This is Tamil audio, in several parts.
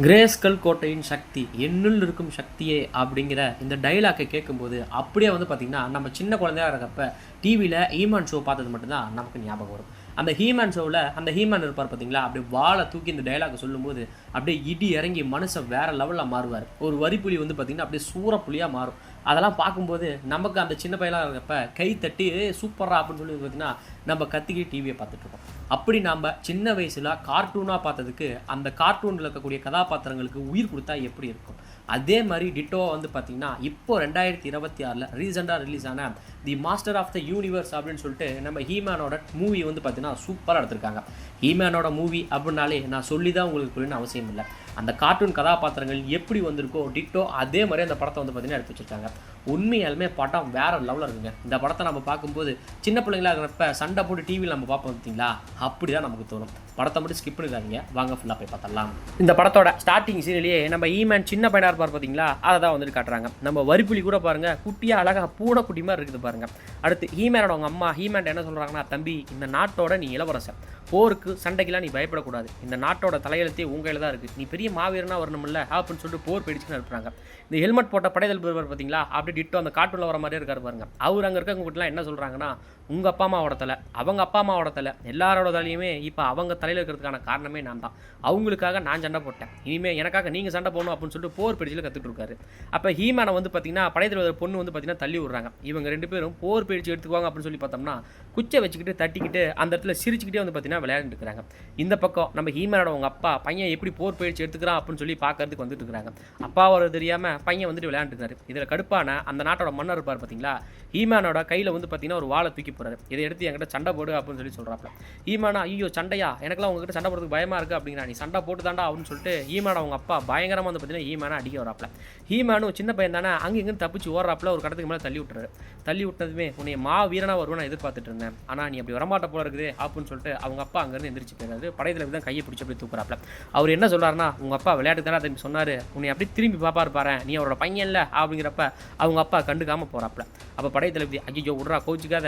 கிரேஸ்கல் கோட்டையின் சக்தி என்னுள் இருக்கும் சக்தியே அப்படிங்கிற இந்த டைலாக்கை கேட்கும்போது அப்படியே வந்து பார்த்திங்கன்னா நம்ம சின்ன குழந்தையாக இருக்கப்ப டிவியில் ஈமான் ஷோ பார்த்தது மட்டும்தான் நமக்கு ஞாபகம் வரும். அந்த ஹீமேன் ஷோவில் அந்த ஹீமேன் இருப்பார் பார்த்தீங்களா, அப்படியே வாழை தூக்கி இந்த டைலாக் சொல்லும்போது அப்படியே இடி இறங்கி மனுஷன் வேறு லெவலில் மாறுவார். ஒரு வரிப்புலி வந்து பார்த்திங்கன்னா அப்படியே சூறப்புலியாக மாறும். அதெல்லாம் பார்க்கும்போது நமக்கு அந்த சின்ன பையலாக இருக்கப்ப கை தட்டி சூப்பராக அப்படின்னு சொல்லி பார்த்திங்கன்னா நம்ம கத்திக்கிட்டு டிவியை பார்த்துட்ருக்கோம். அப்படி நாம் சின்ன வயசில் கார்ட்டூனாக பார்த்ததுக்கு அந்த கார்ட்டூனில் இருக்கக்கூடிய கதாபாத்திரங்களுக்கு உயிர் கொடுத்தா எப்படி இருக்கும், அதே மாதிரி டிட்டோவாக வந்து பார்த்திங்கன்னா இப்போ 2026 ரீசெண்டாக ரிலீஸ் ஆன the master of the universe அப்படின்னு சொல்லிட்டு நம்ம ஹீமேனோட மூவி வந்து பார்த்திங்கன்னா சூப்பராக எடுத்திருக்காங்க. ஹீமேனோட மூவி அப்படின்னாலே நான் சொல்லி தான் உங்களுக்கு புரியணும்னு அவசியம் இல்லை. அந்த கார்ட்டூன் கதாபாத்திரங்கள் எப்படி வந்திருக்கோ டிட்டோ அதே மாதிரி அந்த படத்தை வந்து பார்த்திங்கன்னா எடுத்து வச்சுருக்காங்க. உண்மையாலுமே படம் வேறு லெவலில் இருக்குங்க. இந்த படத்தை நம்ம பார்க்கும்போது சின்ன பிள்ளைங்களா இருக்கிறப்ப சண்டை போட்டு டிவியில் நம்ம பார்ப்போம் பார்த்தீங்களா, அப்படி தான் நமக்கு தோணும். படத்தை மட்டும் ஸ்கிப் பண்ணிடாதீங்க, வாங்க ஃபுல்லாக போய் பார்த்தலாம். இந்த படத்தோட ஸ்டார்டிங் சீனிலேயே நம்ம ஈமேன் சின்ன பையனாக இருப்பார் பார்த்தீங்களா, அதை தான் வந்துட்டு காட்டுறாங்க. நம்ம வரிப்புலி கூட பாருங்கள், குட்டியாக அழகாக பூனைக்குட்டி மாதிரி இருக்குது பாருங்கள். அடுத்து ஹீமேனோட அவங்க அம்மா ஹீமேன் என்ன சொல்கிறாங்கன்னா, தம்பி இந்த நாட்டோட நீ இளவரசன், போருக்கு சண்டைக்கெல்லாம் நீ பயப்படக்கூடாது, இந்த நாட்டோட தலையெழுத்தே உங்கள் தான் இருக்குது, நீ பெரிய மாவீரனாக வரணும்ல அப்படின்னு சொல்லிட்டு போர் போயிடுச்சுன்னு இருப்பாங்க. இந்த ஹெல்மெட் போட்ட படைதல் பேர் பார்த்தீங்களா, அப்படி டிட்டோ அந்த கார்ட்டூனில் வர மாதிரியே இருக்காரு பாருங்க. அவர் அங்கே இருக்கவங்ககிட்டலாம் என்ன சொல்கிறாங்கன்னா, உங்கள் அப்பா அம்மாவோட தலை, அவங்க அப்பா அம்மாவோட தலை, எல்லாரோட தலையுமே இப்போ அவங்க தலையில் இருக்கிறதுக்கான காரணமே நான் தான், அவங்களுக்காக நான் சண்டை போட்டேன், இனிமேல் எனக்காக நீங்கள் சண்டை போடணும் அப்படின்னு சொல்லிட்டு போர் பயிற்சியில் கற்றுட்டு இருக்காரு. அப்போ ஹீமேனை வந்து பார்த்தீங்கன்னா படைத்தலைவர் பொண்ணு வந்து பார்த்தீங்கன்னா தள்ளி விடுறாங்க. இவங்க ரெண்டு பேரும் போர் பயிற்சி எடுத்துக்குவாங்க அப்படின்னு சொல்லி பார்த்தோம்னா குச்சை வச்சுக்கிட்டு தட்டிக்கிட்டு அந்த இடத்துல சிரிச்சுக்கிட்டே வந்து பார்த்தீங்கன்னா விளையாண்டு இருக்கிறாங்க. இந்த பக்கம் நம்ம ஹீமேனோட அவங்க அப்பா பையன் எப்படி போர் பயிற்சி எடுத்துக்கிறான் அப்படின்னு சொல்லி பார்க்கறதுக்கு வந்துட்டு இருக்கிறாங்க. அப்பாவோட தெரியாமல் பையன் வந்துட்டு விளையாண்டுருக்காரு. இதில் கடுப்பான அந்த நாட்டோட மன்னர் இருப்பார் பார்த்தீங்களா, ஹீமேனோட கையில் வந்து பார்த்தீங்கன்னா ஒரு வாழை தூக்கி போகிறாரு. இதை எடுத்து என்கிட்ட சண்டை போடு அப்படின்னு சொல்லி சொல்கிறாப்ல. ஹீமேனா ஐயோ சண்டையா, எனக்குலாம் உங்ககிட்ட சண்டை போடுறதுக்கு பயமாக இருக்குது அப்படிங்கிறா, நீ சண்டை போட்டு தாண்டா அப்படின்னு சொல்லிட்டு ஹீமேனோட அவங்க அப்பா பயங்கரமாக வந்து பார்த்தீங்கன்னா ஹீமேனை அடிக்க வராப்ல. ஹீமேனும் சின்ன பையன் தானே அங்கே இங்கே தப்பிச்சு ஓடுறாப்புல. ஒரு கடத்துக்கு மேலே தள்ளி விட்டுறாரு. தள்ளி விட்டதுமே உன்னை மா வீரனாக வருவேன் நான் எதிர்பார்த்துட்டு இருந்தேன், ஆனால் நீ அப்படி வரமாட்ட போல இருக்குது அப்படின்னு சொல்லிட்டு அவங்க அப்பா அங்கேருந்து எந்திரிச்சு போயிடாரு. படையில் தான் கையை பிடிச்சி அப்படி தூக்குறாப்ல. அவர் என்ன சொல்கிறாருன்னா, உங்கள் அப்பா விளையாட்டு தானே திரும்பி சொன்னார், உன்னை அப்படி திரும்பி பாப்பாரு பாரு, நீ அவரோட பையன் இல்லை அப்படிங்கிறப்ப அவங்க அப்பா கண்டுக்காமல் போகிறாப்ல. அப்போ படைத்தளபதி ஐயோ விட்றா கோச்சிக்காத,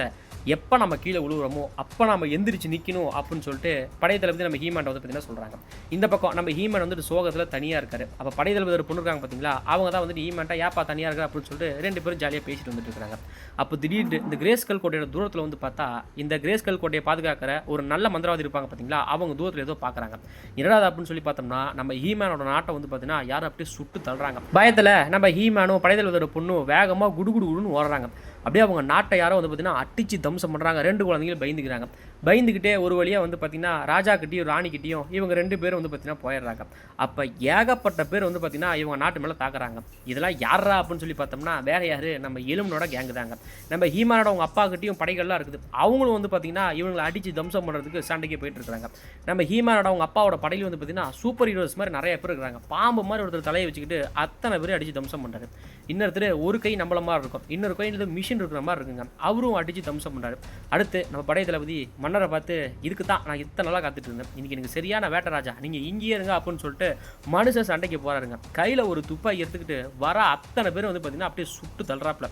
எப்போ நம்ம கீழே விழுவுறோமோ அப்போ நம்ம எந்திரிச்சு நிற்கணும் அப்படின்னு சொல்லிட்டு படைத்தளபதி நம்ம ஹீமேன் வந்து பார்த்தீங்கன்னா சொல்கிறாங்க. இந்த பக்கம் நம்ம ஹீமேன் வந்துட்டு சோகத்தில் தனியாக இருக்காரு. அப்போ படைத்தளபதி ஒரு பொண்ணு இருக்காங்க பார்த்தீங்களா, அவங்க தான் வந்துட்டு ஹீமேன்ட்டா ஏப்பா தனியாக இருக்கா அப்படின்னு சொல்லிட்டு ரெண்டு பேரும் ஜாலியாக பேசிட்டு வந்துட்டு இருக்காங்க. அப்போ திடீர்னு இந்த கிரேஸ்கல் கோட்டையோட தூரத்தில் வந்து பார்த்தா இந்த கிரேஸ்கல் கோட்டையை பாதுகாக்கிற ஒரு நல்ல மந்திரவாதி இருப்பாங்க பார்த்தீங்களா, அவங்க தூரத்தில் ஏதோ பார்க்குறாங்க. என்னடா அப்படின்னு சொல்லி பார்த்தோம்னா நம்ம ஹீமேனோட நாட்டை வந்து பார்த்தீங்கன்னா யாரும் அப்படியே சுட்டு தள்ளுறாங்க. பயத்தில் நம்ம ஹீமேனும் படைத்தளபதியோட பொண்ணும் வேகமாக குடுகுடுன்னு ஓடுறாங்க. அப்படியே அவங்க நாட்டை யாரோ வந்து பார்த்தீங்கன்னா அட்டிச்சு தம்சம் பண்ணுறாங்க. ரெண்டு குழந்தைங்களும் பயந்துக்கிறாங்க. பயந்துக்கிட்டே ஒரு வழியாக வந்து பார்த்தீங்கன்னா ராஜாக்கிட்டையும் ராணிக்கிட்டையும் இவங்க ரெண்டு பேரும் வந்து பார்த்தீங்கன்னா போயிடுறாங்க. அப்போ ஏகப்பட்ட பேர் வந்து பார்த்தீங்கன்னா இவங்க நாட்டு மேலே தாக்குறாங்க. இதெல்லாம் யாரா அப்படின்னு சொல்லி பார்த்தோம்னா வேற யார், நம்ம எலும்பனோட கேங்கு தாங்க. நம்ம ஹீமானோட அவங்க அப்பாக்கிட்டையும் படைகள்லாம் இருக்குது. அவங்களும் வந்து பார்த்தீங்கன்னா இவங்களை அடித்து தம்சம் பண்ணுறதுக்கு சண்டைக்கு போயிட்டு இருக்கிறாங்க. நம்ம ஹீமானோட அவங்க அப்பாவோட படையில் வந்து பார்த்தீங்கன்னா சூப்பர் ஹீரோஸ் மாதிரி நிறைய பேர் இருக்கிறாங்க. பாம்பு மாதிரி ஒருத்தர் தலையை வச்சுக்கிட்டு அத்தனை பேர் அடித்து தம்சம் பண்ணுறாரு. இன்னொருத்தர் ஒரு கை நம்மள மாதிரி இருக்கும், இன்னொரு கை மிஷின் இருக்கிற மாதிரி இருக்குங்க, அவரும் அடித்து தம்சம் பண்ணுறாரு. அடுத்து நம்ம படை தளபதி மன்னரை பார்த்து, இதுக்கு தான் நான் இத்தனை நாளாக காத்துட்டு இருந்தேன், இன்னைக்கு எனக்கு சரியான வேட்டை ராஜா, நீங்கள் இங்கேயே இருங்க அப்படின்னு சொல்லிட்டு மனுஷன் சண்டைக்கு போகிறாருங்க. கையில் ஒரு துப்பாக்கி எடுத்துக்கிட்டு வர அத்தனை பேர் வந்து பார்த்தீங்கன்னா அப்படியே சுட்டு தள்ளுறாப்புல.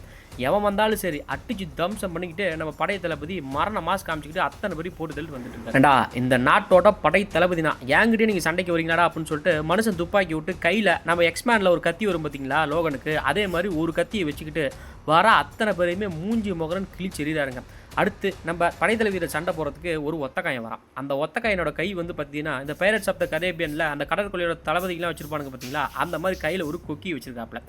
எவன் வந்தாலும் சரி அடிச்சு தம்சம் பண்ணிக்கிட்டு நம்ம படை தளபதி மரண மாஸ் காமிச்சிக்கிட்டு அத்தனை பேரும் போட்டு தள்ளிட்டு வந்துட்டு இருக்காண்டா. இந்த நாட்டோட படை தளபதினா ஏங்கிட்டே நீங்கள் சண்டைக்கு வரீங்களாடா அப்படின்னு சொல்லிட்டு மனுஷன் துப்பாக்கி விட்டு கையில் நம்ம எக்ஸ்மேனில் ஒரு கத்தி வரும் பார்த்தீங்களா லோகனுக்கு, அதே மாதிரி ஒரு கத்தியை வச்சுக்கிட்டு வர அத்தனை பேரையுமே மூஞ்சி முகரன் கிழிச்சு எறிகிறாருங்க. அடுத்து நம்ம படைத்தலைவீர சண்டை போகிறதுக்கு ஒரு ஒத்தக்காயம் வரான். அந்த ஒத்தக்காயனோட கை வந்து பார்த்தீங்கன்னா இந்த பைரட்ஸ் ஆஃப் த கரேபியனில் அந்த கடற்கொள்ளையோட தளபதிகளாம் வச்சிருப்பானுங்க பார்த்தீங்களா, அந்த மாதிரி கையில் ஒரு கொக்கி வச்சிருக்காப்புல.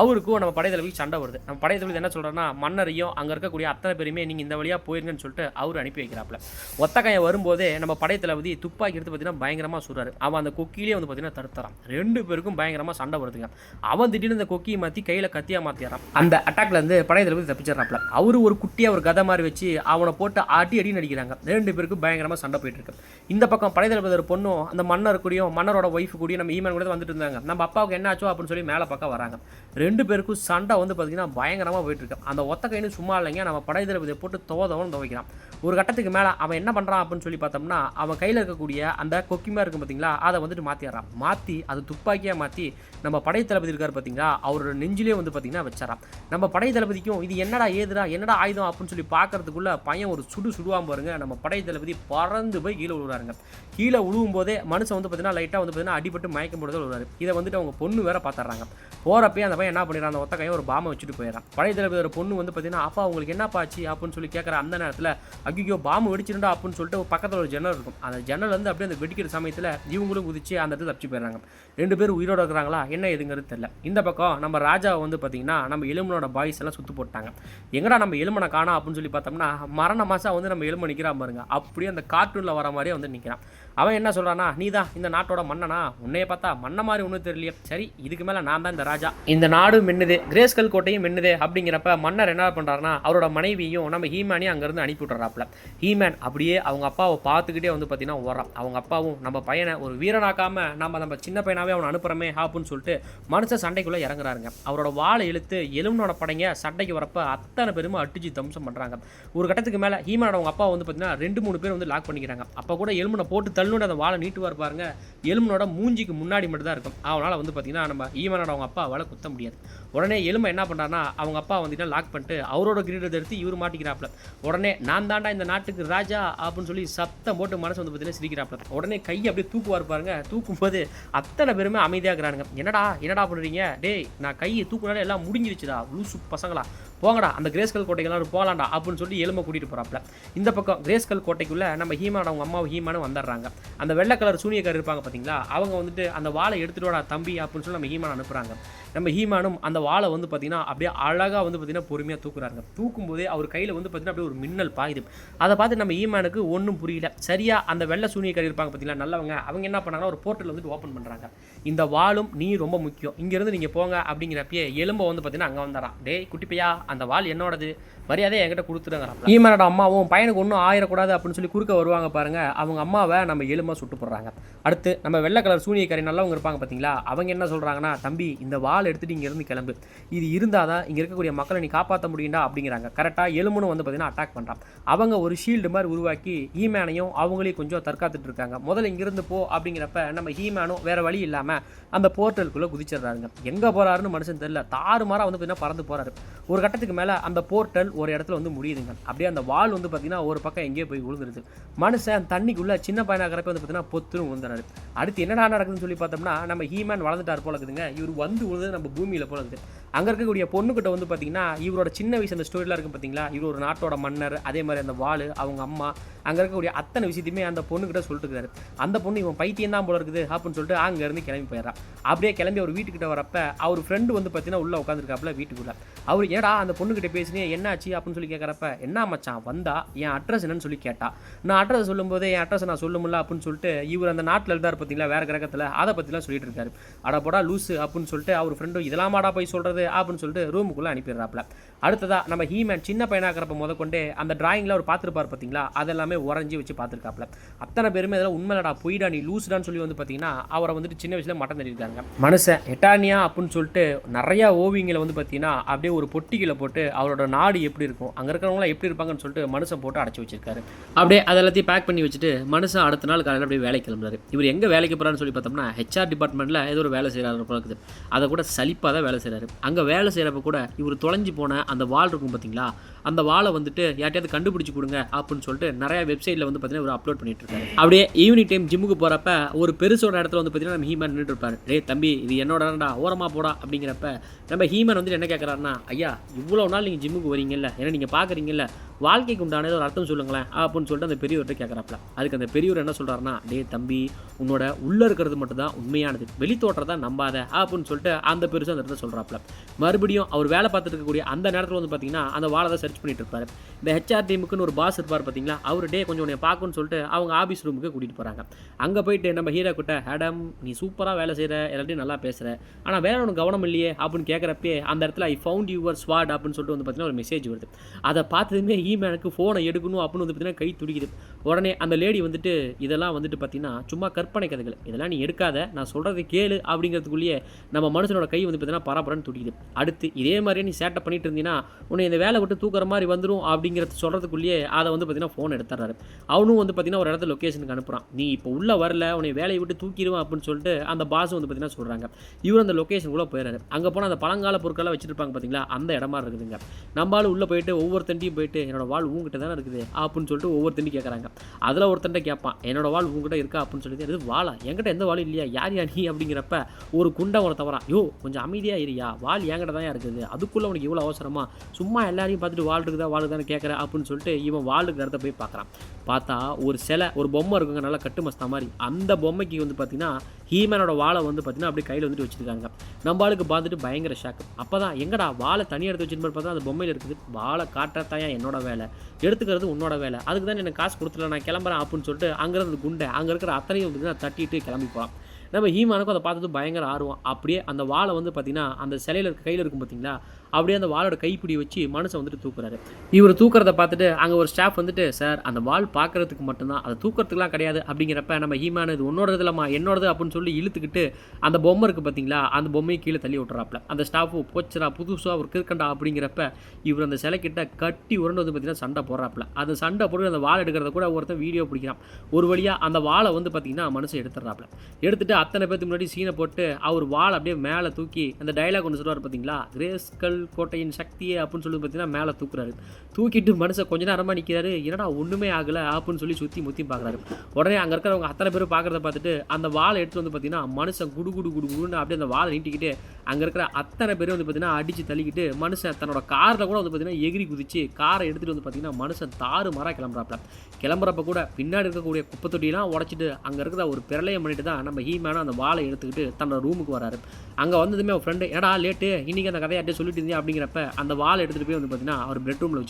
அவருக்கும் நம்ம படைத்தலைவிக்கு சண்டை வருது. நம்ம படைத்தலைவி என்ன சொல்கிறேன்னா, மன்னரையும் அங்கே இருக்கக்கூடிய அத்தனை பேருமே நீங்கள் இந்த வழியாக போயிருங்கன்னு சொல்லிட்டு அவர் அனுப்பி வைக்கிறாப்புல. ஒத்தக்காயம் வரும்போதே நம்ம படைத்தளபதி துப்பாக்கி எடுத்து பார்த்தீங்கன்னா பயங்கரமாக சொல்கிறாரு. அவன் அந்த கொக்கியிலே வந்து பார்த்தீங்கன்னா தடுத்துறான். ரெண்டு பேருக்கும் பயங்கரமாக சண்டை வருதுங்க. அவன் திடீர்னு இந்த கொக்கியை மாற்றி கையில் கத்தியாக மாற்றிடுறான். அந்த அட்டாக்ல இருந்து படைத்தளபதி தப்பிச்சிடறாப்புல. அவரு ஒரு குட்டியாக ஒரு கதை மாதிரி வச்சு அவனை போட்டு அடி நடிக்கிறாங்க. ரெண்டு பேருக்கும் பயங்கரமாக சண்டை போயிட்டு இருக்கு. இந்த பக்கம் படைத்தளபதி பொண்ணும் அந்த மன்னர் கூடயும் மன்னரோட ஒய்ஃப் கூடயும் நம்ம ஈமேன் கூட வந்துட்டு இருந்தாங்க. நம்ம அப்பாவுக்கு என்ன ஆச்சோ அப்படின்னு சொல்லி மேலே பக்கம் வராங்க. ரெண்டு பேருக்கும் சண்டை வந்து பார்த்தீங்கன்னா பயங்கரமாக போயிட்டு இருக்கு. அந்த ஒத்த கைன்னு சும்மா இல்லைங்க, நம்ம படைத்தளபதியை போட்டு துவதவன் துவைக்கிறான். ஒரு கட்டத்துக்கு மேலே அவன் என்ன பண்ணுறான் அப்படின்னு சொல்லி பார்த்தோம்னா, அவன் கையில் இருக்கக்கூடிய அந்த கொக்கிமா இருக்கும் பார்த்தீங்களா, அதை வந்துட்டு மாற்றிடுறான். மாற்றி அது துப்பாக்கியாக மாற்றி நம்ம படைத்தளபதி இருக்கார் பார்த்தீங்களா, அவரோட நெஞ்சிலே வந்து பார்த்தீங்கன்னா வச்சாரான். நம்ம படைத்தளபதிக்கும் இது என்னடா ஏதுடா என்னடா ஆயுதம் அப்படின்னு சொல்லி பார்க்கறதுக்கு போகிறதுக்குள்ளே பையன் ஒரு சுடுவான் பாருங்க, நம்ம படை தளபதி பறந்து போய் கீழே விழுவாருங்க. கீழே விழுவும் போதே மனுஷன் வந்து பார்த்தீங்கன்னா லைட்டாக வந்து பார்த்தீங்கன்னா அடிபட்டு மயக்கம் போடுறது விழுவாரு. இதை வந்துட்டு அவங்க பொண்ணு வேற பார்த்துறாங்க. போகிறப்பே அந்த பையன் என்ன பண்ணிடுறான், அந்த ஒத்த கையை ஒரு பாம்பை வச்சுட்டு போயிடறான். படை தளபதியோட பொண்ணு வந்து பார்த்தீங்கன்னா அப்பா உங்களுக்கு என்னப்பா ஆச்சு அப்படின்னு சொல்லி கேட்குற அந்த நேரத்தில் ஐயோ பாம்பு வெடிச்சிருந்தா அப்படின்னு சொல்லிட்டு பக்கத்தில் ஒரு ஜன்னல் இருக்கும். அந்த ஜன்னல் வந்து அப்படியே அந்த வெடிக்கிற சமயத்தில் இவங்களும் குதிச்சு அந்த இடத்துல தப்பிச்சு போயிடுறாங்க. 2 பேரும் உயிரோடு இருக்கிறாங்களா என்ன எதுங்கிறது தெரியல. இந்த பக்கம் நம்ம ராஜா வந்து பார்த்தீங்கன்னா நம்ம எலுமனோட பாய்ஸ் எல்லாம் சுற்று போட்டாங்க. எங்கடா நம்ம எலுமனை காணா அப்படின்னு சொல்லி பார்த்தோம்னா மரண மாசா வந்து நம்ம எலுமனை நிற்கிறான் பாருங்க. அப்படியே அந்த கார்ட்டூனில் வர மாதிரியே வந்து நிற்கிறான். அவன் என்ன சொல்கிறானா, நீ தான் இந்த நாட்டோட மன்னனா, உன்னைய பார்த்தா மன்ன மாதிரி ஒன்றும் தெரியலையே, சரி இதுக்கு மேலே நான் தான் இந்த ராஜா, இந்த நாடு மின்னுது, கிரேஸ்கல் கோட்டையும் மின்னுது அப்படிங்கிறப்ப மன்னர் என்ன பண்ணுறாருனா அவரோட மனைவியும் நம்ம ஹீமேனையும் அங்கேருந்து அனுப்பி விட்டுறாப்புல. ஹீமேன் அப்படியே அவங்க அப்பாவை பார்த்துக்கிட்டே வந்து பார்த்தீங்கன்னா ஓடுறான். அவங்க அப்பாவும் நம்ம பையனை ஒரு வீரனாக்காம நம்ம சின்ன பையனாவே அவனை அனுப்புறமே அப்படின்னு சொல்லிட்டு மனுஷன் சண்டைக்குள்ளே இறங்குறாருங்க. அவரோட வாழை இழுத்து எலும்பனோட படைங்க சண்டைக்கு வரப்ப அத்தனை பேருமே அடிச்சு தம்சம் பண்ணுறாங்க. ஒரு கட்டத்துக்கு மேலே ஹீமனோட அவங்க அப்பா வந்து பார்த்தீங்கன்னா 2-3 பேர் வந்து லாக் பண்ணிக்கிறாங்க. அப்போ கூட எலும்பனை போட்டு தள்ளுன்னு அந்த வாழை நீட்டுவார் பாருங்க, எலும்பனோட மூஞ்சிக்கு முன்னாடி மட்டும் தான் இருக்கும். அவனால் வந்து பார்த்தீங்கன்னா நம்ம ஹீமனோட அவங்க அப்பா அவளை குத்த முடியாது. உடனே எலும்பை என்ன பண்ணுறாருனா அவங்க அப்பா வந்துட்டு லாக் பண்ணிட்டு அவரோட கிரீடத்தை எடுத்து இவர் மாட்டிக்கிறாப்ல. உடனே நான் தாண்டா இந்த நாட்டுக்கு ராஜா அப்படின்னு சொல்லி சத்தம் போட்டு மனசு வந்து பார்த்தீங்கன்னா சிரிக்கிறாப்ல. உடனே கையை அப்படியே தூக்குவார் பாருங்க. தூக்கும் போது அத்தனை பேருமே அமைதியாகிறானுங்க. என்னடா பண்ணுறீங்க, டேய் நான் கையை தூக்குனாலே எல்லாம் முடிஞ்சிருச்சுடா லூசு பசங்களா, போங்கடா அந்த கிரேஸ்கல் கோட்டைக்கு போகலாண்டா அப்படின்னு சொல்லி எலும்பை கூட்டிகிட்டு போகிறாப்ல. இந்த பக்கம் கிரேஸ்கல் கோட்டைக்குள்ளே நம்ம ஹீமான் அவங்க அம்மாவும் ஹீமானும் வந்துடுறாங்க. அந்த வெள்ளை கலர் சூனியக்காரர் இருப்பாங்க பார்த்தீங்களா, அவங்க வந்துட்டு அந்த வாழை எடுத்துகிட்டு வாடா தம்பி அப்படின்னு சொல்லி நம்ம ஹீமான் அனுப்புகிறாங்க. நம்ம ஹீமானும் அந்த வாழை வந்து பார்த்தீங்கன்னா அப்படியே அழகாக வந்து பார்த்தீங்கன்னா பொறுமையாக தூக்குறாங்க. தூக்கும்போதே அவர் கையில் வந்து பார்த்தீங்கன்னா அப்படியே ஒரு மின்னல் பாயுது. அதை பார்த்து நம்ம ஹீமானுக்கு ஒன்றும் புரியல. சரியாக அந்த வெள்ளை சூனியக்காரர் இருப்பாங்க பார்த்தீங்களா நல்லவங்க, அவங்க என்ன பண்ணாங்கன்னா ஒரு போர்ட்டல் வந்துட்டு ஓப்பன் பண்ணுறாங்க. இந்த வாளும் நீ ரொம்ப முக்கியம், இங்கேருந்து நீங்கள் போங்க அப்படிங்கிறப்பயே எலும்பை வந்து பார்த்தீங்கன்னா அங்கே வந்துடுறான். டேய் குட்டிப்பையா அந்த வாள் என்னோடது, மரியாதையை என்கிட்ட கொடுத்துருங்கிறாங்க. ஹீமானோட அம்மாவும் பையனுக்கு ஒன்றும் ஆயிடக்கூடாது அப்படின்னு சொல்லி குறுக்க வருவாங்க பாருங்க. அவங்க அம்மாவை நம்ம எலும்பை சுட்டு போடுறாங்க. அடுத்து நம்ம வெள்ளை கலர் சூனியக்காரி நல்லவங்க இருப்பாங்க பார்த்தீங்களா, அவங்க என்ன சொல்கிறாங்கன்னா தம்பி இந்த வாள் எடுத்துகிட்டு இங்கேருந்து கிளம்பு, இது இருந்தால் தான் இங்கே இருக்கக்கூடிய மக்களை நீ காப்பாற்ற முடியும்டா அப்படிங்கிறாங்க. கரெக்டாக எலும்புன்னு வந்து பார்த்தீங்கன்னா அட்டாக் பண்ணுறான். அவங்க ஒரு ஷீல்டு மாதிரி உருவாக்கி ஹீமேனையும் அவங்களையும் கொஞ்சம் தற்காத்துட்டு இருக்காங்க. முதல்ல இங்கிருந்து போ அப்படிங்கிறப்ப நம்ம ஹீமேனும் வேறு வழி இல்லாமல் அந்த போர்ட்டலுக்குள்ளே குதிச்சிடுறாருங்க. எங்கே போகிறாருன்னு மனுஷன் தெரியல, தாறுமாறாக வந்து பார்த்தீங்கன்னா பறந்து போகிறாரு. ஒரு கட்டத்துக்கு மேலே அந்த போர்ட்டல் ஒரு இடத்துல வந்து முடியுதுங்க. அப்படியே அந்த வால் வந்து பார்த்தீங்கன்னா ஒரு பக்கம் எங்கேயோ போய் விழுந்துருது. மனுஷன் தண்ணிக்குள்ளே சின்ன பையனாகிறப்ப வந்து பார்த்தீங்கன்னா பொத்துன்னு விழுந்துறாரு. அடுத்து என்னடா நடக்குதுன்னு சொல்லி பார்த்தோம்னா நம்ம ஹீமேன் வளர்ந்துட்டார் போல இருக்குதுங்க. இவர் வந்து விழுந்து நம்ம பூமியில் போல இருக்குது. அங்கே இருக்கக்கூடிய பொண்ணுக்கிட்ட வந்து பார்த்தீங்கன்னா இவரோட சின்ன வயசு அந்த ஸ்டோரிலாம் இருக்கும் பார்த்தீங்களா, இவர் ஒரு நாட்டோட மன்னர், அதே மாதிரி அந்த வாள் அவங்க அம்மா அங்கே இருக்கக்கூடிய அத்தனை விஷயத்தையுமே அந்த பொண்ணுக்கிட்ட சொல்லிட்டு இருக்காரு. அந்த பொண்ணு இவன் பைத்தியம் தான் போல இருக்குது அப்படின்னு சொல்லிட்டு அங்கேருந்து கிளம்பி போயிடறான். அப்படியே கிளம்பி அவர் வீட்டுக்கிட்ட வரப்ப அவர் ஃப்ரெண்டு வந்து பார்த்தீங்கன்னா உள்ளே உட்காந்துருக்காப்புல வீட்டுக்குள்ளே. அவர் ஏடா அந்த பொண்ணுக்கிட்ட பேசினே என்னாச்சு அப்படின்னு சொல்லி கேட்குறப்ப என்ன மச்சான் வந்தா என் அட்ரஸ் என்னன்னு சொல்லி கேட்டா. நான் அட்ரஸ் சொல்லும்போது என் அட்ரஸ் நான் சொல்ல முடியல அப்படின்னு சொல்லிட்டு இவர் அந்த நாட்டில் இருந்தார் பார்த்தீங்களா வேறு கிரகத்தில், அதை பற்றிலாம் சொல்லிட்டு இருக்காரு. அட போடா லூஸு அப்படின்னு சொல்லிட்டு அவர் ஃப்ரெண்டும் இதெல்லாம் மாடா போய் சொல்கிறது அப்படின்னு சொல்லிட்டு ரூமுக்குள்ளே அனுப்பிடுறாப்புல. அடுத்ததா நம்ம ஹீமேன் சின்ன பையனாக்கிறப்ப முதற்கொண்டே அந்த டிராயிங்கில் அவர் பார்த்துருப்பார் பார்த்தீங்களா, அதெல்லாமே உறைஞ்சி வச்சு பார்த்துருக்காப்புல. அத்தனை பேருமே இதெல்லாம் உண்மையிலடா பொய்டா நீ லூஸ்டான்னு சொல்லி வந்து பார்த்தீங்கன்னா அவரை வந்துட்டு சின்ன வயசில் மட்டம் தள்ளியிருக்காங்க. மனுஷன் எட்டானியா அப்படின்னு சொல்லிட்டு நிறையா ஓவியங்களை வந்து பார்த்தீங்கன்னா அப்படியே ஒரு பொட்டிகளை போட்டு அவரோட நாடு எப்படி இருக்கும் அங்கே இருக்கிறவங்களாம் எப்படி இருப்பாங்கன்னு சொல்லிட்டு மனுஷன் போட்டு அடைச்சி வச்சிருக்காரு. அப்படியே அதெல்லாத்தையும் பேக் பண்ணி வச்சுட்டு மனுஷன் அடுத்த நாள் காலையில் அப்படியே வேலைக்கு கிளம்புறாரு. இவர் எங்கே வேலைக்கு போகிறான்னு சொல்லி பார்த்தோம்னா ஹெச்ஆர் டிபார்ட்மெண்ட்டில் ஏதோ ஒரு வேலை செய்கிறாரு போல இருக்குது. அதை கூட சலிப்பாக தான் வேலை செய்கிறாரு. அங்கே வேலை செய்கிறப்ப கூட இவர் தொலைஞ்சு போன அந்த வால் இருக்கும் பார்த்தீங்களா, அந்த வாழை வந்துட்டு யார்ட்டையாவது கண்டுபிடிச்சி கொடுங்க அப்படின்னு சொல்லிட்டு நிறைய வெப்சைட்டில் வந்து பார்த்தீங்கன்னா இவர் அப்லோட் பண்ணிட்டு இருக்காரு. அப்படியே ஈவினிங் டைம் ஜிம்முக்கு போகிறப்ப ஒரு பெருசோட இடத்துல வந்து பார்த்தீங்கன்னா நம்ம ஹீமன் நின்றுட்டு இருப்பார். டே தம்பி இது என்னோடா ஓரமாக போடா அப்படிங்கிறப்ப நம்ம ஹீமன் வந்துட்டு என்ன கேட்குறாருன்னா, ஐயா இவ்வளோ நாள் நீங்கள் ஜிம்முக்கு வரீங்கல்ல, ஏன்னா நீங்கள் பார்க்குறீங்கல்ல, வாழ்க்கைக்கு உண்டான ஒரு அர்த்தம் சொல்லுங்களேன் அப்படின்னு சொல்லிட்டு அந்த பெரியவர்கிட்ட கேட்குறாப்ல. அதுக்கு அந்த பெரியவர் என்ன சொல்கிறாருன்னா, டே தம்பி உன்னோட உள்ளே இருக்கிறது மட்டும் தான் உண்மையானது, வெளித்தோற்றத்தை நம்பாத அப்படின்னு சொல்லிட்டு அந்த பெருசாக அந்த இடத்துல சொல்கிறாப்ல. மறுபடியும் அவர் வேலை பார்த்துட்டு இருக்கக்கூடிய அந்த நேரத்தில் வந்து பார்த்தீங்கன்னா அந்த வாழை தான் சர்ச் பண்ணிட்டு இருப்பார். இந்த ஹெச்ஆர் டீமுக்குன்னு ஒரு பாஸ் இருப்பார் பார்த்தீங்களா, அவர் டே கொஞ்சம் உன்னை பார்க்கணும்னு சொல்லிட்டு அவங்க ஆஃபீஸ் ரூமுக்கு கூட்டிகிட்டு போகிறாங்க. அங்கே போயிட்டு நம்ம ஹீரோ கிட்ட, ஹேடம் நீ சூப்பராக வேலை செய்கிற, எல்லாத்தையும் நல்லா பேசுகிற, ஆனால் வேலை ஒன்று கவனம் இல்லையே அப்படின்னு கேட்குறப்பே அந்த இடத்துல ஐ ஃபவுண்ட் யுவர் ஸ்வாட் அப்படின்னு சொல்லிட்டு வந்து பார்த்தீங்கன்னா ஒரு மெசேஜ் வருது. அதை பார்த்ததுமே ஹீமேனுக்கு ஃபோனை எடுக்கணும் அப்படின்னு வந்து பார்த்தீங்கன்னா கை துடிக்குது. உடனே அந்த லேடி வந்துட்டு இதெல்லாம் வந்துட்டு பார்த்தீங்கன்னா சும்மா கற்பனை கதைகள், இதெல்லாம் நீ எடுக்காத, நான் சொல்கிறத கேளு அப்படிங்கிறதுக்குள்ளேயே நம்ம மனுஷனோட கை வந்து பார்த்தீங்கன்னா பரபரன்னு துடிக்குது. அடுத்து இதே மாதிரியே நீ சேட்டை பண்ணிட்டு இருந்தீங்கன்னா உன்னை இந்த வேலை விட்டு தூக்குற மாதிரி வந்துடும் அப்படிங்கிறது சொல்கிறதுக்குள்ளேயே அதை வந்து பார்த்தீங்கன்னா ஃபோன் எடுத்துறாரு. அவனும் வந்து பார்த்தீங்கன்னா ஒரு இடத்துல லொக்கேஷனுக்கு அனுப்புகிறான். நீ இப்போ உள்ளே வரல, உன்னை வேலையை விட்டு தூக்கிடுவான் அப்படின்னு சொல்லிட்டு அந்த பாஸ் வந்து பார்த்தீங்கன்னா சொல்கிறாங்க. இவர் அந்த லொக்கேஷனுக்குள்ளே போயிடுறாரு. அங்கே போனால் அந்த பழங்கால பொருட்கள்லாம் வச்சுருப்பாங்க பார்த்தீங்களா, அந்த இடமா இருக்குதுங்க. நம்மளால உள்ளே போயிட்டு ஒவ்வொருத்தண்டையும் போயிட்டு என்னோட வாள் உங்ககிட்ட தானே இருக்குது அப்படின்னு சொல்லிட்டு ஒவ்வொருத்தண்டி கேட்குறாங்க. அதில் ஒருத்தன்ட்ட கேட்பான், என்னோட வாள் உங்ககிட்ட இருக்கா அப்படின்னு சொல்லிட்டு, அது வாளா என்கிட்ட எந்த வாளும் இல்லையா, யார் நீ அப்படிங்கிறப்ப ஒரு குண்டை உன தவறான், யோ கொஞ்சம் அமைதியாக இருயா, வாள் என்கிட்ட தான் இருக்குது, அதுக்குள்ளே உனக்கு இவ்வளோ அவசரமா, சும்மா எல்லாரையும் பார்த்துட்டு வாள் இருக்குதா வாள் தானே கேட்குற அப்படின்னு சொல்லிட்டு இவன் வாளுக்கு இடத்த போய் பார்க்குறான். பார்த்தா ஒரு சிலை, ஒரு பொம்மை இருக்குங்க, நல்லா கட்டு மஸ்தா மாதிரி. அந்த பொம்மைக்கு வந்து பார்த்தீங்கன்னா ஹீமேனோட வாளை வந்து பார்த்தீங்கன்னா அப்படியே கையில் வந்துட்டு வச்சுருக்காங்க. நம்ம ஆளுக்கு பார்த்துட்டு பயங்கர ஷாக்கு. அப்போ தான் எங்கடா வாளை தனியாக எடுத்து வச்சுட்டு பார்த்தா அந்த பொம்மையில் இருக்குது. வாளை காட்டுறதாயா என்னோட வேலை, எடுத்துக்கிறது உன்னோட வேலை, அதுக்கு தான் எனக்கு காசு கொடுத்துல நான் கிளம்புறேன் அப்படின்னு சொல்லிட்டு அங்கேருந்து குண்டை அங்கே இருக்கிற அத்தனையும் வந்து தட்டிட்டு கிளம்பி போகலாம். நம்ம ஹீமானுக்கும் அதை பார்த்தது பயங்கர ஆர்வம். அப்படியே அந்த வாளை வந்து பார்த்தீங்கன்னா அந்த சிலையில் இருக்க கையில் இருக்கும் பார்த்தீங்களா, அப்படியே அந்த வாளோட கைப்பிடி வச்சு மனுஷன் வந்துட்டு தூக்குறாரு. இவர் தூக்குறத பார்த்துட்டு அங்கே ஒரு ஸ்டாஃப் வந்துட்டு, சார் அந்த வாள் பார்க்கறதுக்கு மட்டும்தான், அதை தூக்கிறதுக்குலாம் கிடையாது அப்படிங்கிறப்ப நம்ம ஹீமான் இது உன்னோடது இல்லைம்மா என்னோடது அப்படின்னு சொல்லி இழுத்துக்கிட்டு அந்த பொம்மை இருக்குது பார்த்தீங்களா, அந்த பொம்மையை கீழே தள்ளி விட்டுறாப்புல. அந்த ஸ்டாஃபு போச்சுரா புதுசாக ஒரு கிற்கண்டா அப்படிங்கிறப்ப இவர் அந்த சிலைக்கிட்ட கட்டி உரண்டு வந்து பார்த்தீங்கன்னா சண்டை போடுறாப்புல. அந்த சண்டை போட்டு அந்த வாள் எடுக்கிறத கூட ஒருத்தன் வீடியோ பிடிக்கிறான். ஒரு வழியாக அந்த வாளை வந்து பார்த்தீங்கன்னா மனுஷன் எடுத்துடுறாப்புல. எடுத்துட்டு அத்தனை பேருக்கு முன்னாடி சீனை போட்டு அவர் வாள் அப்படியே மேலே தூக்கி அந்த டைலாக் ஒன்று சொல்லுவார் பார்த்தீங்களா, கிரேஸ்கல் கோட்டையின் சக்தியே அப்படின்னு சொல்லி பார்த்தீங்கன்னா மேலே தூக்குறாரு. தூக்கிட்டு மனுஷன் கொஞ்ச நேரமாக நிற்கிறாரு. என்னடா ஒன்றுமே ஆகலை அப்படின்னு சொல்லி சுற்றி முற்றி பார்க்குறாரு. உடனே அங்கே இருக்கிறவங்க அத்தனை பேர் பார்க்குறத பார்த்துட்டு அந்த வாளை எடுத்து வந்து பார்த்தீங்கன்னா மனுஷன் குடு குடு குடு குடுன்னு அப்படியே அந்த வாளை நீட்டிக்கிட்டு அங்கே இருக்கிற அத்தனை பேரும் வந்து பார்த்தீங்கன்னா அடித்து தள்ளிக்கிட்டு மனுஷன் தன்னோட காரில் கூட வந்து பார்த்தீங்கன்னா எகிரி குதிச்சு காரை எடுத்துகிட்டு வந்து பார்த்தீங்கன்னா மனுஷன் தாறு மாறாக கிளம்புறாப்புல. கிளம்புறப்ப கூட பின்னாடி இருக்கக்கூடிய குப்பை தொட்டியெல்லாம் உடச்சிட்டு அங்கே இருக்கிற ஒரு பிரளயம் பண்ணிட்டு தான் நம்ம ஹீமேனும் அந்த வாளை எடுத்துக்கிட்டு தன்னோட ரூமுக்கு வராரு. அங்கே வந்ததுமே அவன் ஃப்ரெண்டு, ஏடா லேட்டு இன்றைக்கி அந்த கதையாட்டே சொல்லிட்டு இருந்தேன் அப்படிங்கிறப்ப அந்த வாளை எடுத்துகிட்டு போய் வந்து பார்த்தீங்கன்னா அவர் பெட்ரூமில்